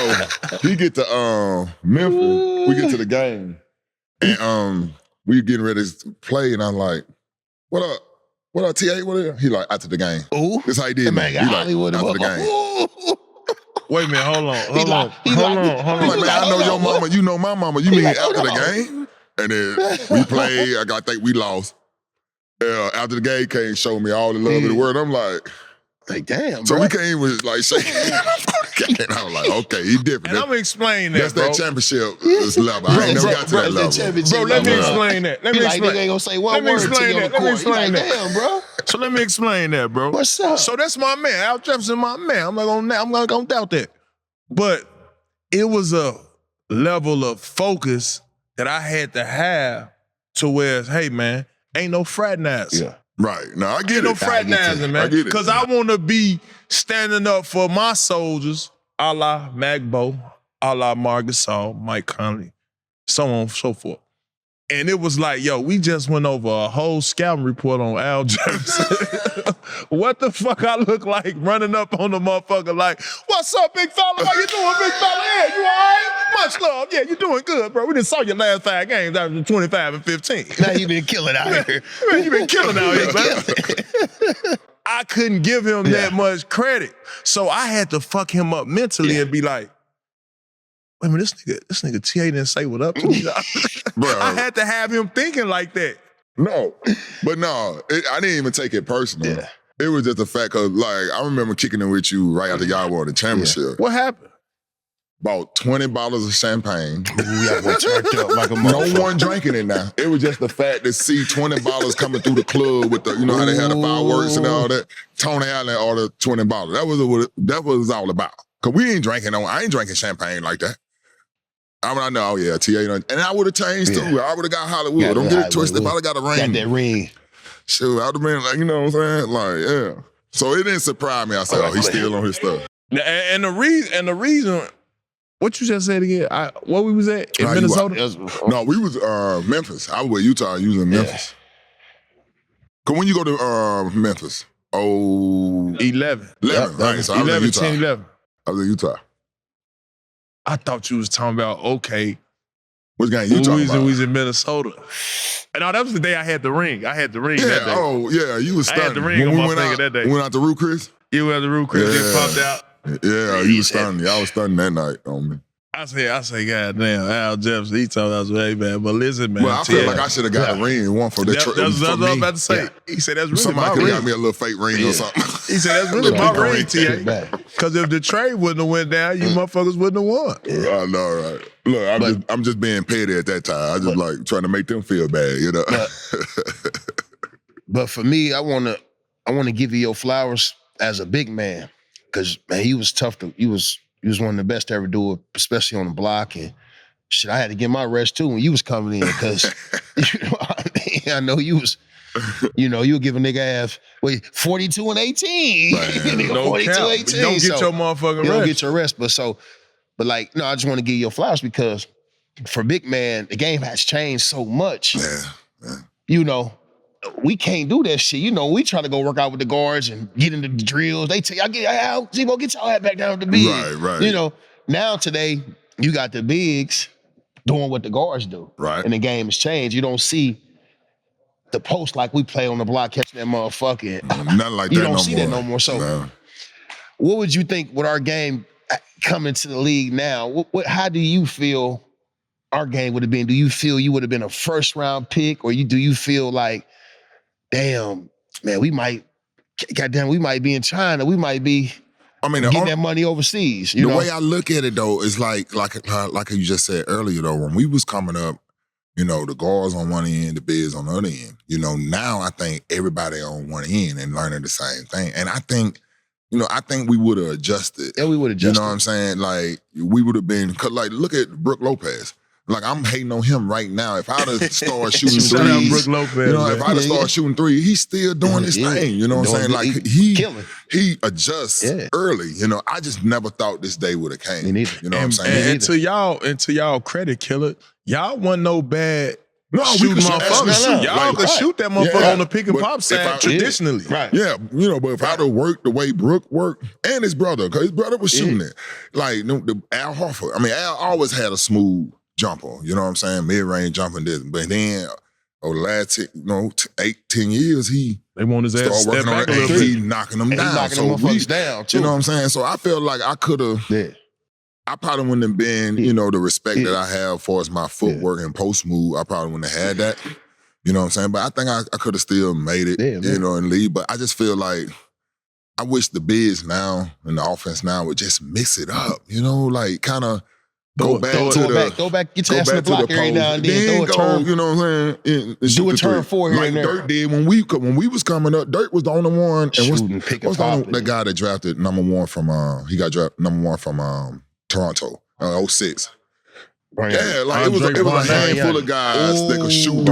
he get to Memphis, we get to the game, and we getting ready to play, and I'm like, what up? What up, TA? What up? He like, after the game. Ooh. This how he did, man. He like, Hollywood after the game. Wait a minute, hold on. I'm like, man, I know your mama, you know my mama. You mean after the game? And then we played, I think we lost. After the game came, showed me all the love of the world. I'm like, damn, so bro. we came with like shaking. And I was like, okay, he different. And I'm gonna explain that, That's bro. that championship level. I ain't never got to that level. Bro, let me explain that. Let me explain. Nigga ain't gonna say one word to you on the court. Let me explain that. Damn, bro. So let me explain that, bro. What's up? So that's my man. Al Jefferson, my man. I'm not gonna doubt that. But it was a level of focus that I had to have to where, hey, man, ain't no fraternizing. Yeah. Right. No, I get Ain't it. no fraternizing, man. I get it. Because I want to be standing up for my soldiers, a la Magbo, a la Marcus Gasol, Mike Conley, so on and so forth. And it was like, yo, we just went over a whole scouting report on Al Jefferson. What the fuck I look like running up on the motherfucker like, what's up, big fella? How you doing, big fella? Yeah, you all right? Much love. Yeah, you doing good, bro. We done saw your last 5 games out of 25 and 15. Now you been killing out here. Man, you been killing out here, man. I couldn't give him that much credit. So I had to fuck him up mentally and be like, wait a minute, this nigga TA didn't say what up to me. Bro. I had to have him thinking like that. No, but no, I didn't even take it personal. Yeah. It was just the fact of like, I remember kicking it with you right after y'all won the championship. What happened? Bought 20 bottles of champagne. Turned up like a No one drinking it now. It was just the fact to see 20 bottles coming through the club with the, how they had the fireworks and all that. Tony Allen ordered 20 bottles. That was what it was all about. Cause we ain't drinking I ain't drinking champagne like that. I know, yeah, TA, and I would have changed too. I would have got Hollywood. Don't get it twisted. If I'd have got a ring. Got that ring. Shoot, I would have been like, you know what I'm saying? Like, yeah. So it didn't surprise me. I said, oh, he's still on his stuff. And the reason, what you just said again? What we was at in Minnesota? No, we was Memphis. I was with Utah. You was in Memphis. Cause when you go to Memphis, 11. 11, right? So I was in 11, Utah. 10, 11. I was in Utah. I thought you was talking about, okay, Which game you talking about? We was in Minnesota. And that was the day I had the ring. I had the ring that day. Oh, yeah, you was stunned. I had the ring on my finger that day. We went out to Root Chris? You went out to Root Chris, it popped out. Yeah, you was stunned. Y'all was stunned that night on me. I say, God damn, Al Jefferson, he told us, hey, man, but listen, man. Well, I feel like I should have got a ring, one for the That's what I was about to say. He said, that's really Somebody my could ring. have got me a little fake ring or something. He said, that's really my ring, TA. Because if the trade wouldn't have went down, you motherfuckers wouldn't have won. I know, right? Look, I'm just being petty at that time. I just like trying to make them feel bad, But for me, I wanna give you your flowers as a big man. Cause man, he was tough he was one of the best to ever do it, especially on the block. And shit, I had to get my rest too when you was coming in, cause I know you was, you were giving nigga ass 42 and 18. No 42 cap. 18. You don't get your motherfucking rest. You don't get your rest. But I just want to give you your flowers because for big man, the game has changed so much. Yeah. We can't do that shit. We try to go work out with the guards and get into the drills. They tell y'all, Zebo, get y'all back down to the bigs. Right. Now today, you got the bigs doing what the guards do. Right. And the game has changed. You don't see the post like we play on the block catching that motherfucker. Nothing like that no more. You don't see that no more. So what would you think with our game coming to the league now? How do you feel our game would have been? Do you feel you would have been a first round pick, or do you feel like, damn, man, we might be in China. We might be I mean, getting that money overseas. You know? way I look at it though is like you just said earlier though. When we was coming up, you know, the guards on one end, the bigs on the other end. You know, now I think everybody on one end and learning the same thing. And I think we would have adjusted. Yeah, we would have adjusted. You know what I'm saying? Like we would have been. Cause like look at Brook Lopez. Like I'm hating on him right now. If I'd have started shooting Shout out threes, Brook Lopez, you know, man. if I'd have started shooting threes, he's still doing his thing. You know what I'm saying? Like he adjusts early. You know, I just never thought this day would have came. Me neither. You know what I'm saying? And to y'all credit, Killer, y'all wasn't no bad. No, shooting we could motherfuckers. Y'all could shoot that motherfucker on the pick and pop side traditionally. Right. Yeah, you know, but if I'd have worked the way Brook worked and his brother, because his brother was shooting it. Like Al Horford. I mean, Al always had a smooth jumper, you know what I'm saying? Mid-range jumping this. But then over the last 8, 10 years, they want his ass started working on step back a little he bit. knocking them He down. knocking them motherfuckers down, too. You know what I'm saying? So I feel like I could have, I probably wouldn't have been, you know, the respect that I have as far as my footwork and post move. I probably wouldn't have had that. You know what I'm saying? But I think I could have still made it, you know, and lead. But I just feel like I wish the bigs now and the offense now would just mix it up, you know, like kind of go back, get your ass in the block every now and then. Throw a turn, you know what I'm saying? Do a turn four here and there. Dirk did when we was coming up. Dirk was the only one. And shooting, pick and pop. The guy that drafted #1 from he got drafted #1 from Toronto, 06. Yeah, like it was a handful of guys that could shoot.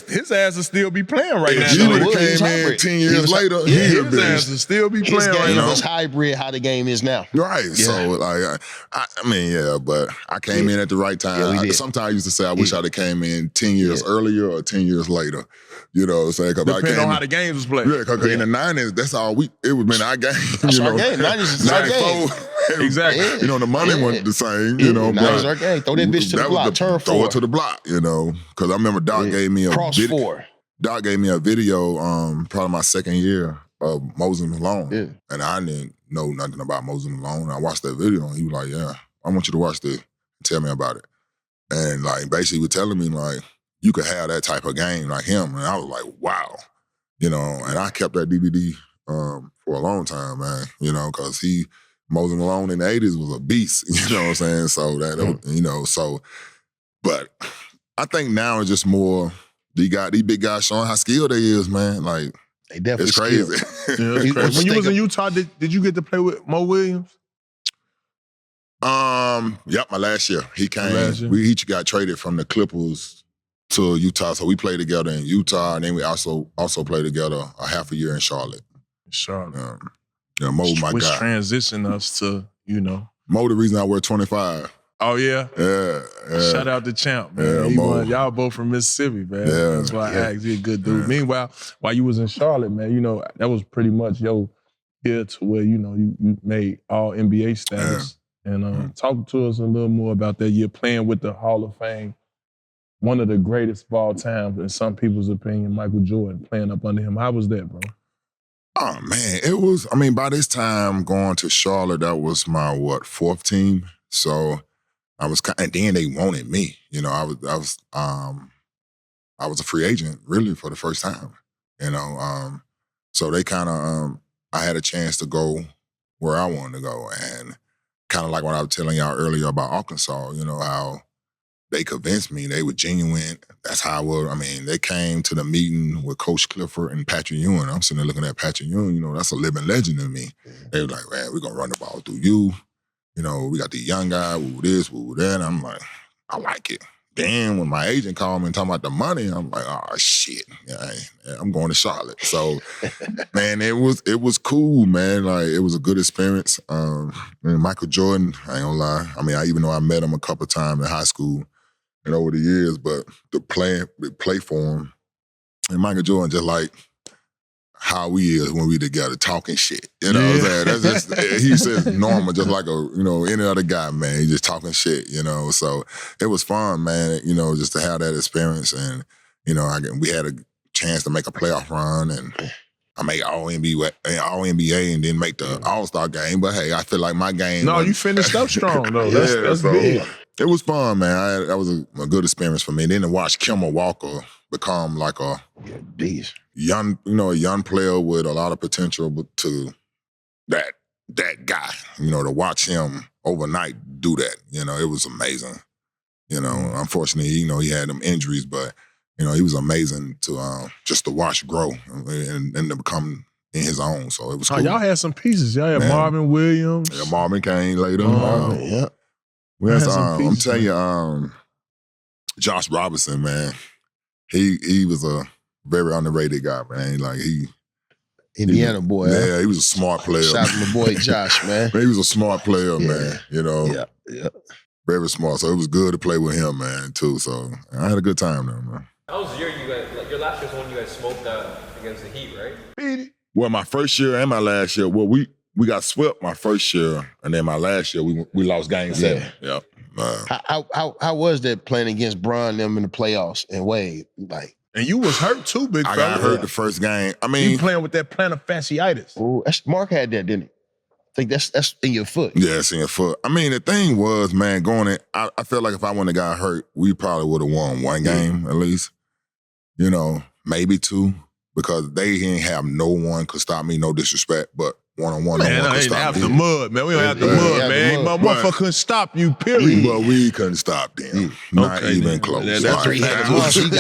His ass will still be playing right now. He would have came in 10 years later. His ass will still be playing right now. It's hybrid how the game is now. Right. So like I mean, but I came in at the right time. Sometimes I used to say I wish I'd have came in 10 years earlier or 10 years later. You know what I'm saying? Depending on how the games was played. Yeah, because in the 90s, that's all it would have been our game. That's our game. 90s is our game. Exactly. You know, the money wasn't the same, you know. That was our game. Throw that bitch to the block. Turn throw four. It to the block, you know. Because I remember Doc gave me a four. Doc gave me a video probably my second year of Moses Malone. Yeah. And I didn't know nothing about Moses Malone. I watched that video and he was like, yeah, I want you to watch this and tell me about it. And like basically was telling me like, you could have that type of game like him. And I was like, wow. You know, and I kept that DVD for a long time, man. You know, because Moses Malone in the 80s was a beast. You know what I'm saying? So that, you know, but I think now it's just more, these big guys showing how skilled they is, man. Like, they definitely it's crazy. It's crazy. When you was in Utah, did you get to play with Mo Williams? Yep, my last year. He came. We each got traded from the Clippers to Utah. So we played together in Utah, and then we also played together a half a year in Charlotte. Yeah, Mo, my which guy. Transitioned us to, you know. Mo, the reason I wear 25. Oh, yeah? Yeah. Shout out to Champ, man. Yeah, y'all both from Mississippi, man. Yeah. That's why I asked. He's a good dude. Meanwhile, while you was in Charlotte, man, you know, that was pretty much your year to where, you know, you made all NBA status. And talk to us a little more about that year playing with the Hall of Fame, one of the greatest of all time, in some people's opinion, Michael Jordan, playing up under him. How was that, bro? Oh, man, it was, I mean, by this time going to Charlotte, that was my, fourth team? So I was, and then they wanted me. You know, I was a free agent, really, for the first time. You know, so they kind of, I had a chance to go where I wanted to go. And kind of like what I was telling y'all earlier about Arkansas, you know, how they convinced me. They were genuine. That's how I was. I mean, they came to the meeting with Coach Clifford and Patrick Ewing. I'm sitting there looking at Patrick Ewing, you know, that's a living legend to me. They were like, man, we're going to run the ball through you. You know, we got the young guy, woo this, woo that. I'm like, I like it. Then when my agent called me and talking about the money, I'm like, oh, shit. Yeah, I'm going to Charlotte. So, man, it was cool, man. Like, it was a good experience. And Michael Jordan, I ain't gonna lie. I mean, even though I met him a couple of times in high school and over the years, but the play for him, and Michael Jordan just like how we is when we together talking shit. You know what I'm saying? That's just, he says normal, just like any other guy, man. He just talking shit, you know. So it was fun, man, you know, just to have that experience. And, you know, we had a chance to make a playoff run, and I made all NBA and then make the All-Star game. But hey, I feel like my game. No, you finished up strong though. That's big. It was fun, man. That was a good experience for me. And then to watch Kemba Walker become like a a young player with a lot of potential to that guy, to watch him overnight do that, it was amazing. Unfortunately, he had them injuries, but, he was amazing to just to watch grow and to become in his own. So it was cool. Y'all had some pieces. Y'all had Marvin Williams. Yeah, Marvin came later. Yeah. We had some pieces, I'm telling you, Josh Robinson, man, he was a very underrated guy, man. Like Indiana boy. Yeah, he was a smart player. Shout out to my boy Josh, man. He was a smart player, man. Yeah. Very smart. So it was good to play with him, man, too. So I had a good time there, man. That was the year you guys, like your last year's one you guys smoked against the Heat, right? Well, my first year and my last year, we got swept my first year, and then my last year we lost game 7. Yeah. How was that playing against Bron them in the playoffs and Wade? Like, and you was hurt too, big fella. I got hurt the first game. I mean, you playing with that plantar fasciitis. Oh, Mark had that, didn't he? I think that's in your foot. Yeah, it's in your foot. I mean, the thing was, man, going in, I felt like if I wouldn't have got hurt, we probably would have won one game at least. Maybe 2, because they didn't have no one could stop me, no disrespect, but one-on-one, no one could stop me. The mud, man. We don't have the mud, man. My motherfucker couldn't stop you, period. But we couldn't stop them. Not even close. That's 3 heads. You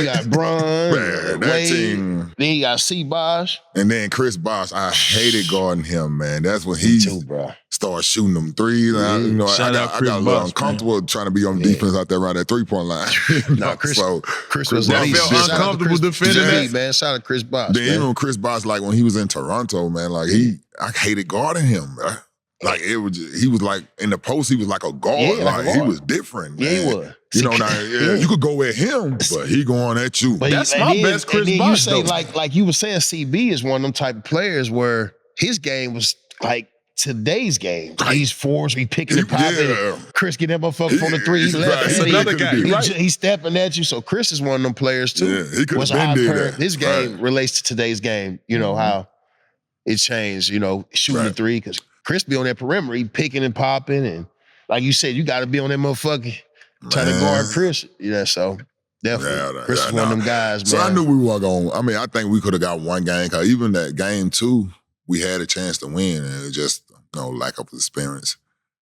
got Bron, man, that Wade, team. then you got C-Bosh. And then Chris Bosh, I hated guarding him, man. That's when he started shooting them threes. I got a little uncomfortable trying to be on defense out there around that 3-point line. Chris was I felt uncomfortable defending that. Man, shout out to Chris Bosh. Then even Chris Bosh, like when he was in Toronto, man, like I hated guarding him, man. Like he was like in the post, he was like a guard. He was different, man. Yeah, he was. You could go at him, but he going at you. But that's my best Chris Bosh. You say like you were saying, CB is one of them type of players where his game was like today's game. These fours be picking and popping. Chris get that motherfucker from the 3. He left. That's another guy. He's stepping at you. So Chris is one of them players too. Yeah, he could have been there. His game relates to today's game. How it changed. Shooting the 3 because Chris be on that perimeter. He picking and popping, and like you said, you got to be on that motherfucker trying to guard Chris. So. Definitely. Chris is one of them guys, man. So I knew we were going. I mean, I think we could have got one game because even that game 2, we had a chance to win, and it just lack of experience,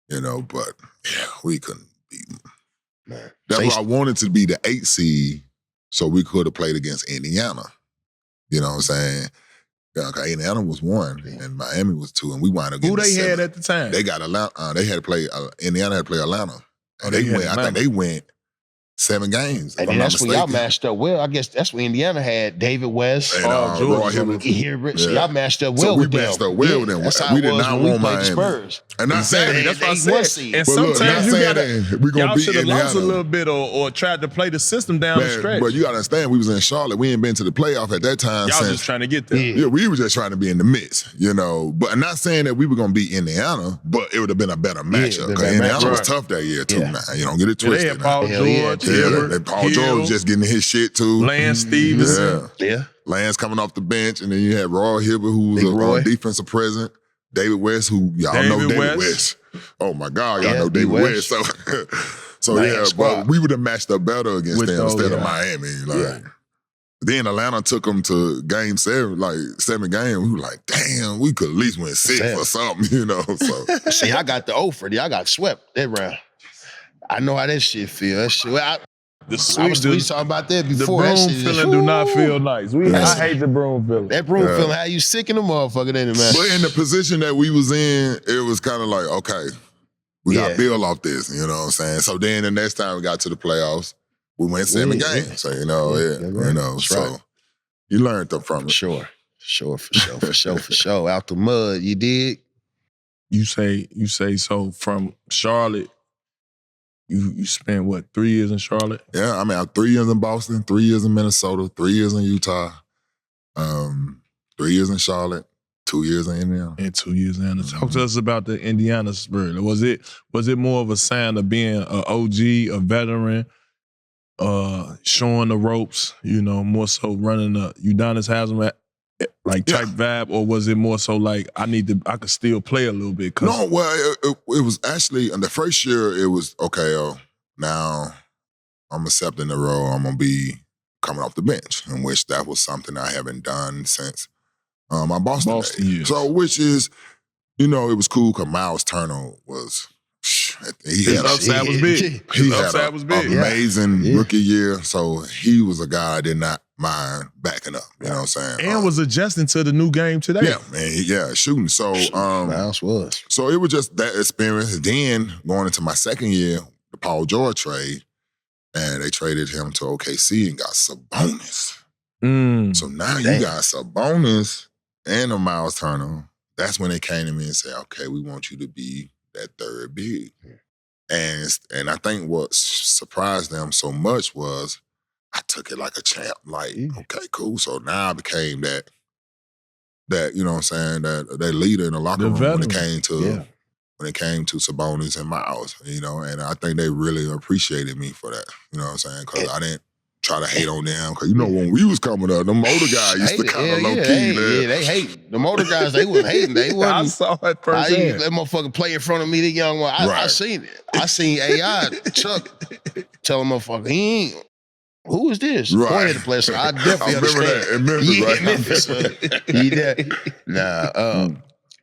But we couldn't beat them. Man. That's why I wanted to be the 8 seed, so we could have played against Indiana. You know what I'm saying? Because Indiana was 1 and Miami was 2, and we wound up getting Who they 7. had at the time? They got Atlanta. They had to play. Indiana had to play Atlanta, and they went. I think they went 7 games. And that's when y'all matched up well. I guess that's when Indiana had David West, and Roy Hibbert. So y'all matched up well with them. We matched up well with them. That's how we it did was not when we want played Miami. the Spurs. And not saying that's what I said. And sometimes we gonna y'all beat should have Indiana lost a little bit or tried to play the system down the stretch. But you gotta understand, we was in Charlotte. We ain't been to the playoff at that time. Y'all just trying to get there. Yeah, we were just trying to be in the midst, But I'm not saying that we were gonna beat Indiana, but it would have been a better matchup. Because Indiana was tough that year too. Now you don't get it twisted. They had Paul George. Paul George was just getting his shit too. Lance Stevenson. Yeah. Lance coming off the bench, and then you had Roy Hibbert, who was a defensive present. David West, who y'all know David West. Oh my God, y'all know David West. So but we would have matched up better against them instead of Miami. Then Atlanta took them to game 7, like 7 games. We were like, damn, we could at least win 6 or something, So see, I got the offer. I got swept that round. I know how that shit feel. That shit. We talking about that before. The broom feeling do not feel nice. I hate the broom feeling. That broom feeling, how you sick in the motherfucker, ain't it, man? But in the position that we was in, it was kind of like, okay, we got to build off this, you know what I'm saying? So then the next time we got to the playoffs, we went 7 games. So, so you learned them from it. For sure. Out the mud, you dig? You say so from Charlotte. You spent, 3 years in Charlotte? Yeah, I mean, I'm 3 years in Boston, 3 years in Minnesota, 3 years in Utah, 3 years in Charlotte, 2 years in Indiana. And 2 years in Indiana. Talk to us about the Indiana spirit. Was it more of a sign of being an OG, a veteran, showing the ropes, more so running the Udonis Haslam type vibe, or was it more so like I could still play a little bit? No, well, it was actually, in the first year, it was, okay, now I'm accepting the role. I'm going to be coming off the bench, in which that was something I haven't done since my Boston days. years. So, which is, it was cool because Miles Turner was, His upside was big. His upside was big. Amazing rookie year. So he was a guy I did not mind backing up. You know what I'm saying? And was adjusting to the new game today. Yeah, man. Shooting. So Miles was. So it was just that experience. Then going into my second year, the Paul George trade, and they traded him to OKC and got Sabonis. So now you got Sabonis and a Miles Turner. That's when they came to me and said, okay, we want you to be that third big. And I think what surprised them so much was I took it like a champ. Like, okay, cool. So now I became that you know what I'm saying, that leader in the locker room when it came to Sabonis and Miles, and I think they really appreciated me for that. You know what I'm saying? Because I didn't try to hate on them. Because when we was coming up, them older guys used to kind of low-key. They hate. Them older guys, they was hating. They wasn't. I saw that person. That motherfucker play in front of me, the young one. I seen it. I seen AI, Chuck, tell him motherfucker, he ain't. Who is this? Right. Pointed the place. I definitely remember understand. that in Memphis, Memphis.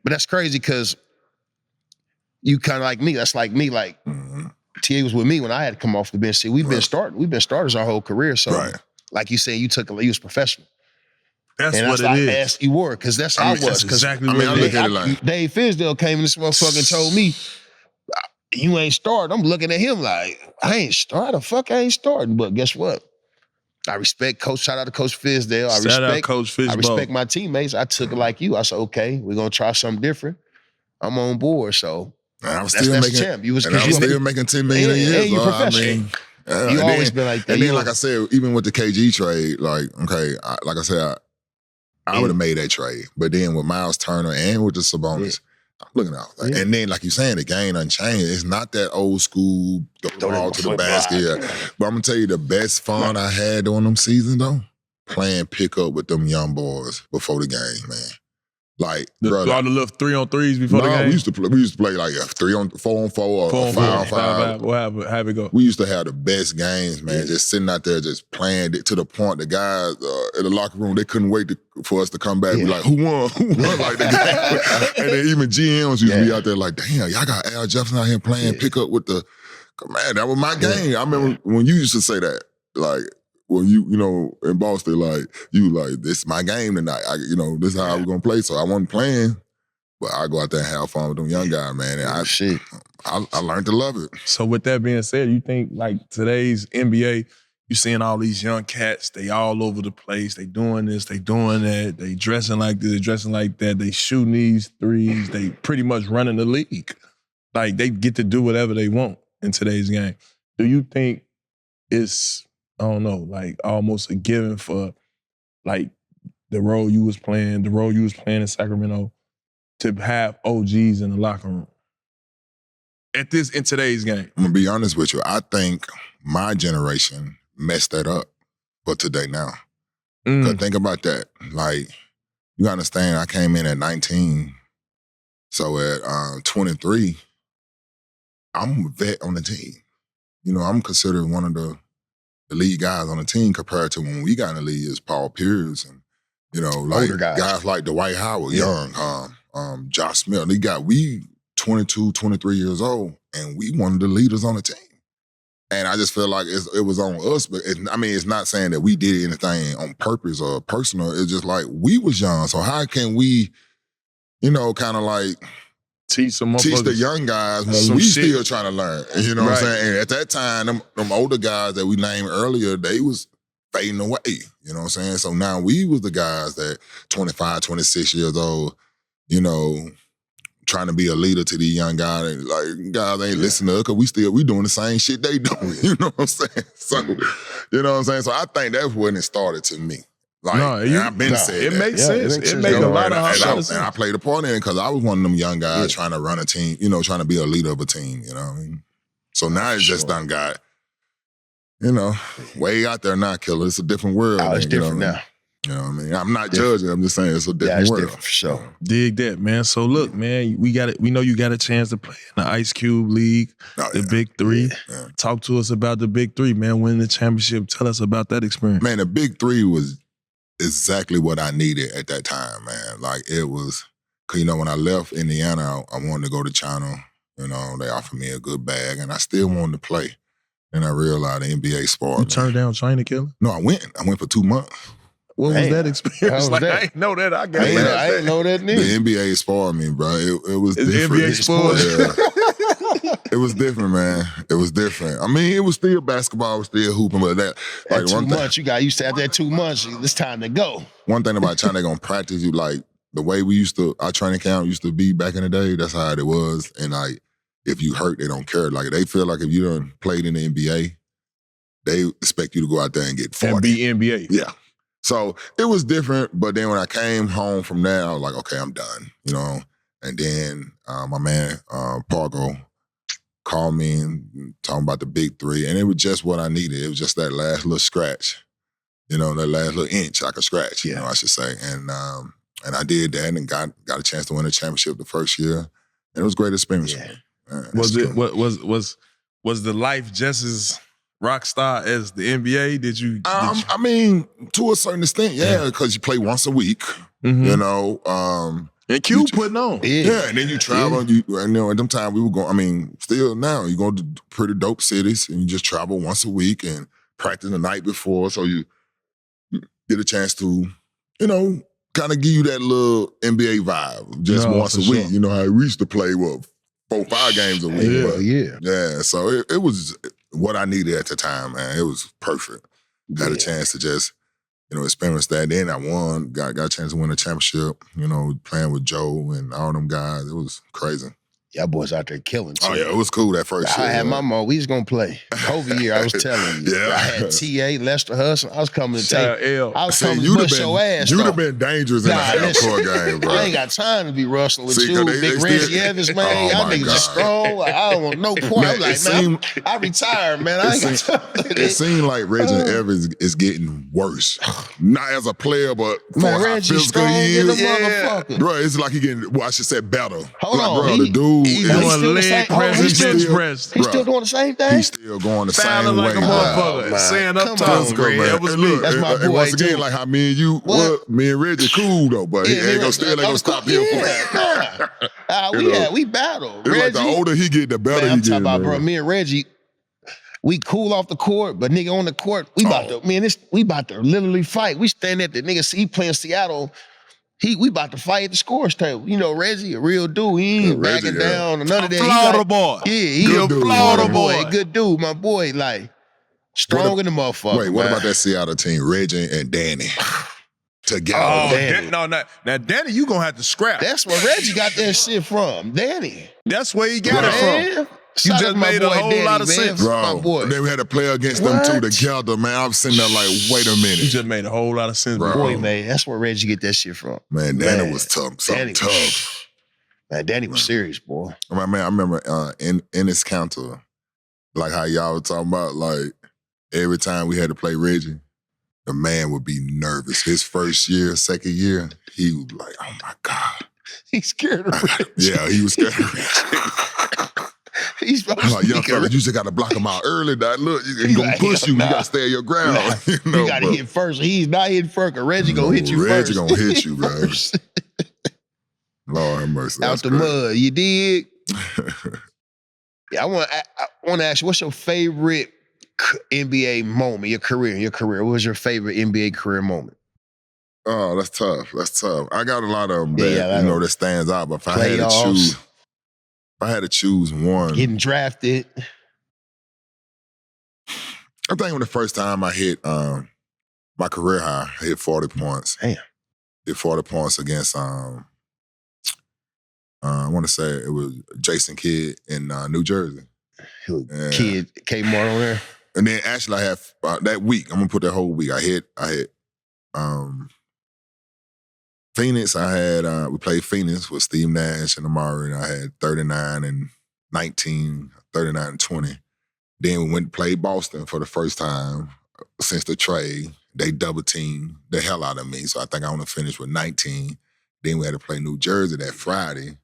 But that's crazy because you kind of like me. That's like me. Like TA was with me when I had to come off the bench. See, we've been starters our whole career. So, like you said, you was professional. That's what it is. Asked you were because that's how I was. That's exactly what I look at it like Dave Finsdale came in this motherfucker and told me, you ain't starting. I'm looking at him like, I ain't starting. The fuck I ain't starting. But guess what? I respect Coach. Shout out to Coach Finsdale. Shout out Coach Finsdale. I respect my teammates. I took it like you. I said, okay, we're gonna try something different. I'm on board. So I'm still champ. I'm still making $10 million a year. And you're professional. You always been like that. And then, like I said, even with the KG trade, like, okay, like I said, I would have made that trade. But then with Miles Turner and with the Sabonis, I'm looking out. And then, like you're saying, the game unchanged. It's not that old school, the ball to the basket. But I'm going to tell you, the best fun I had during them seasons, though, playing pickup with them young boys before the game, man. Like, all the little 3-on-3s before the game? we used to play like a 4-on-4 or 5-on-5. Have it go. We used to have the best games, man. Just sitting out there, just playing it to the point the guys in the locker room, they couldn't wait for us to come back. Be like, who won? Who won? Like the game. And then even GMs used to be out there like, damn, y'all got Al Jefferson out here playing pickup with the. Man, that was my game. I remember when you used to say that, like. When you in Boston, this is my game tonight. This is how we're gonna play. So I wasn't playing, but I go out there and have fun with them young guys, man. And I learned to love it. So with that being said, you think like today's NBA, you seeing all these young cats, they all over the place. They doing this, they doing that. They dressing like this, they dressing like that. They shooting these threes. They pretty much running the league. Like they get to do whatever they want in today's game. Do you think it's I don't know, like almost a given for like the role you was playing in Sacramento to have OGs in the locker room in today's game? I'm gonna be honest with you. I think my generation messed that up for today now. Cause think about that. Like, you understand, I came in at 19. So at 23, I'm a vet on the team. I'm considered one of the lead guys on the team compared to when we got in the league is Paul Pierce and, like guys like Dwight Howard, Young, Josh Smith. We 22, 23 years old, and we one of the leaders on the team. And I just feel like it was on us, but it's not saying that we did anything on purpose or personal. It's just like we was young, so how can we, kind of like teach the young guys when we still trying to learn. You know what I'm saying? And at that time, them older guys that we named earlier, they was fading away. You know what I'm saying? So now we was the guys that 25, 26 years old, trying to be a leader to these young guys. And like, guys ain't listening to us because we doing the same shit they doing. You know what I'm saying? So, you know what I'm saying? So I think that's when it started to me. Like, I've been saying it makes sense. It made a lot of sense. And I played a part in it because I was one of them young guys trying to run a team, trying to be a leader of a team, you know what I mean? So now it's just done got, way out there now, killer. It's a different world. Oh, it's different now. You know what I mean? I'm not judging. I'm just saying it's a different world. Different for sure. Dig that, man. So look, man, we know you got a chance to play in the Ice Cube League, the Big Three. Yeah. Talk to us about the Big Three, man. Winning the championship. Tell us about that experience. Man, the Big Three was exactly what I needed at that time, man. Like it was, cause when I left Indiana, I wanted to go to China. They offered me a good bag, and I still wanted to play. And I realized the NBA spoiled me. You turned down China, Killer? No, I went. I went for 2 months. What was that experience? How was that? I didn't know that. I I didn't know that neither. The NBA spoiled me, bro. It was The different. NBA spoiled Yeah. It was different, man. It was different. I mean, it was still basketball, it was still hooping, but that Like 2 months, you got used to after that 2 months, it's time to go. One thing about China, they gonna practice you like the way our training camp used to be back in the day. That's how it was. And like, if you hurt, they don't care. Like they feel like if you done played in the NBA, they expect you to go out there and get 40. And be NBA. Yeah. So it was different, but then when I came home from that, I was like, okay, I'm done, And then my man, Pargo, called me and talking about the Big Three, and it was just what I needed. It was just that last little scratch, that last little inch I could scratch, I should say. And I did that and got a chance to win a championship the first year. And it was a great experience for me. Was the life just as rock star as the NBA? Did you? I mean, to a certain extent, because you play once a week, And Q putting on. Yeah, and then you travel. At them time we were going, still now, you go to pretty dope cities and you just travel once a week and practice the night before, so you get a chance to, kind of give you that little NBA vibe just once a week. Sure. You know how we used to play, 4 or 5 games a week. Yeah, so it was what I needed at the time, man. It was perfect. Had a chance to just, experience that. Then I won, got a chance to win a championship, playing with Joe and all them guys. It was crazy. Y'all boys out there killing too. Oh, yeah, it was cool that first year. I had my mom. We was going to play. COVID year, I was telling you. I had T.A., Lester Hudson. I was coming to take. I was coming to bust your ass. You'd have been dangerous in a half-court game, bro. I ain't got time to be wrestling with you. Big Reggie Evans, man. Y'all niggas just strong. Like, I don't want no point. I'm like, man, I retired, man. I ain't got time. It seemed like Reggie Evans is getting worse. Not as a player, but for how physical he is. Motherfucker. Bro, it's like he getting, I should say, better. Hold on. Bro, the dude. He's doing leg press and bench press. He's still doing the same thing? He's still going the same way. Like a motherfucker. Saying up top, that was me. That's my boy. Once again, like how me and you, me and Reggie cool though, but he ain't gonna stop him playing. We battle. It's like the older he get, the better he get. I'm talking about, bro, me and Reggie, we cool off the court, but nigga on the court, we about to literally fight. We stand at the nigga, he playing Seattle. We about to fight at the scores table. Reggie, a real dude. He ain't backing down or none of that. Florida boy. Yeah, he a Florida boy. Good dude, my boy. Like, strong in the motherfucker. Wait, what about that Seattle team? Reggie and Danny. Together. Oh, Danny. Now, Danny, you gonna have to scrap. That's where Reggie got that shit from. Danny. That's where he got it from. You just made a whole lot of sense. Bro, and then we had to play against them two together, man. I was sitting there like, wait a minute. You just made a whole lot of sense, bro. Boy, man, that's where Reggie get that shit from. Man, Danny was tough. Tough. Man, Danny was serious, boy. Man, I remember in his counter, like how y'all were talking about, like, every time we had to play Reggie, the man would be nervous. His first year, second year, he was like, oh my God. He's scared of Reggie. Yeah, he was scared of Reggie. He's like, young fella, you just got to block him out early. Dog. Look, he's going to push you. You got to stay on your ground. You got to hit first. He's not hitting first. Reggie going to hit you first. Reggie going to hit you, bro. Lord have mercy. Out the mud. You dig? Yeah, I want to ask you, what's your favorite NBA moment, your career? What was your favorite NBA career moment? Oh, that's tough. I got a lot of them that, that stands out. But if I had to choose one. Getting drafted. I think when the first time I hit my career high, I hit 40 points. Damn. Hit 40 points against, I want to say it was Jason Kidd in New Jersey. Kid, Kmart on there. And then actually I had, that week, I'm going to put that whole week, I hit Phoenix. We played Phoenix with Steve Nash and Amari, and I had 39 and 19, 39 and 20. Then we went and played Boston for the first time since the trade. they double teamed the hell out of me. So I think I only finished with 19. Then we had to play New Jersey that Friday,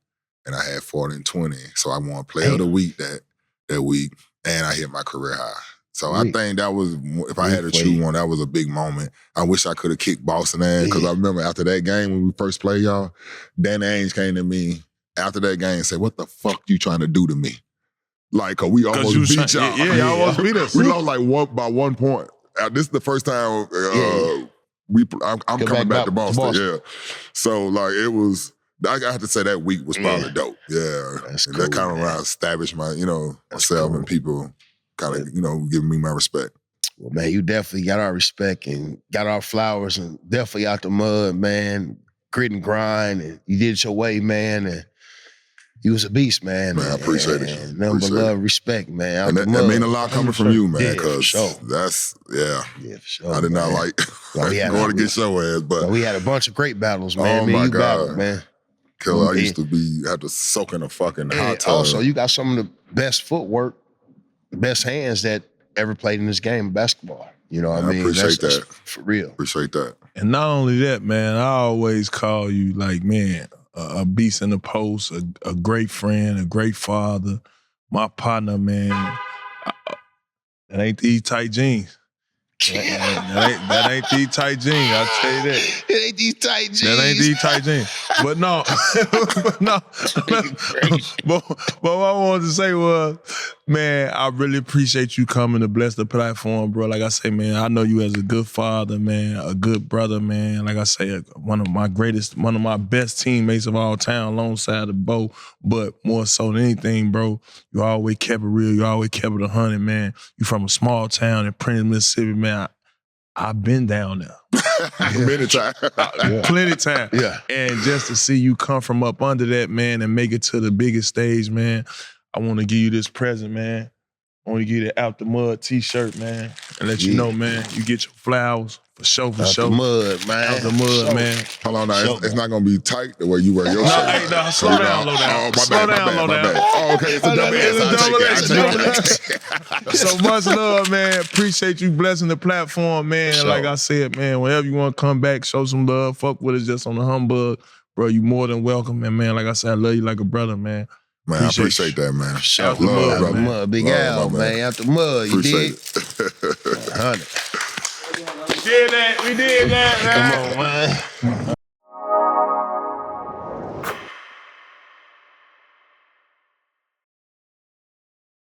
and I had 40 and 20. So I won Player of the Week that week, and I hit my career high. So I think that was, if I had to choose one, that was a big moment. I wish I could have kicked Boston ass, because I remember after that game when we first played y'all, Danny Ainge came to me after that game and said, "What the fuck you trying to do to me?" Like, cause we almost beat y'all. Yeah, y'all almost beat us. We lost like by 1 point. This is the first time I'm coming back to Boston. Yeah. So like it was, I have to say that week was probably dope. Yeah. That's and cool, that kind of established my, myself and people kind of, giving me my respect. Well, man, you definitely got our respect and got our flowers and definitely out the mud, man. Grit and grind, and you did it your way, man. And you was a beast, man. Man, I appreciate it. Nothing but love, respect, man. And that mean a lot coming from you, man, because for sure. that's, Yeah, for sure. I did not like going against your ass, but we had a bunch of great battles, man. Oh my God. Battled, man. Killer, I used to have to soak in a fucking hot tub. Also, you got some of the best footwork, the best hands that ever played in this game of basketball. You know what I mean? I appreciate that's that. For real. Appreciate that. And not only that, man, I always call you like, man, a beast in the post, a great friend, a great father, my partner, man. That ain't these tight jeans. That ain't these tight jeans, I'll tell you that. It ain't these tight jeans. That ain't these tight jeans. But no, but what I wanted to say was, man, I really appreciate you coming to bless the platform, bro. Like I say, man, I know you as a good father, man, a good brother, man. Like I say, one of my best teammates of all time, alongside the Bo. But more so than anything, bro, you always kept it real. You always kept it 100, man. You from a small town in Prentice, Mississippi, man. I've been down there. Many times. Plenty of time. Yeah. And just to see you come from up under that, man, and make it to the biggest stage, man, I want to give you this present, man. I want to give you the Out the Mud t-shirt, man, and let you know, man, you get your flowers for sure, Out the mud, man. Out the mud, man. Hold on now, it's not going to be tight the way you wear your shirt. Hey, no, slow down, low down. Oh, my bad. Oh, okay, it's a double S. I'll take it. So much love, man. Appreciate you blessing the platform, man. Sure. Like I said, man, whenever you want to come back, show some love, fuck with us just on the humbug, bro, you more than welcome. And, man, like I said, I love you like a brother, man. Man, I appreciate that, man. Out the mud, the mud. Big Al, man. Out the mud, you dig? Appreciate it. 100. We did that, man. Come on, man.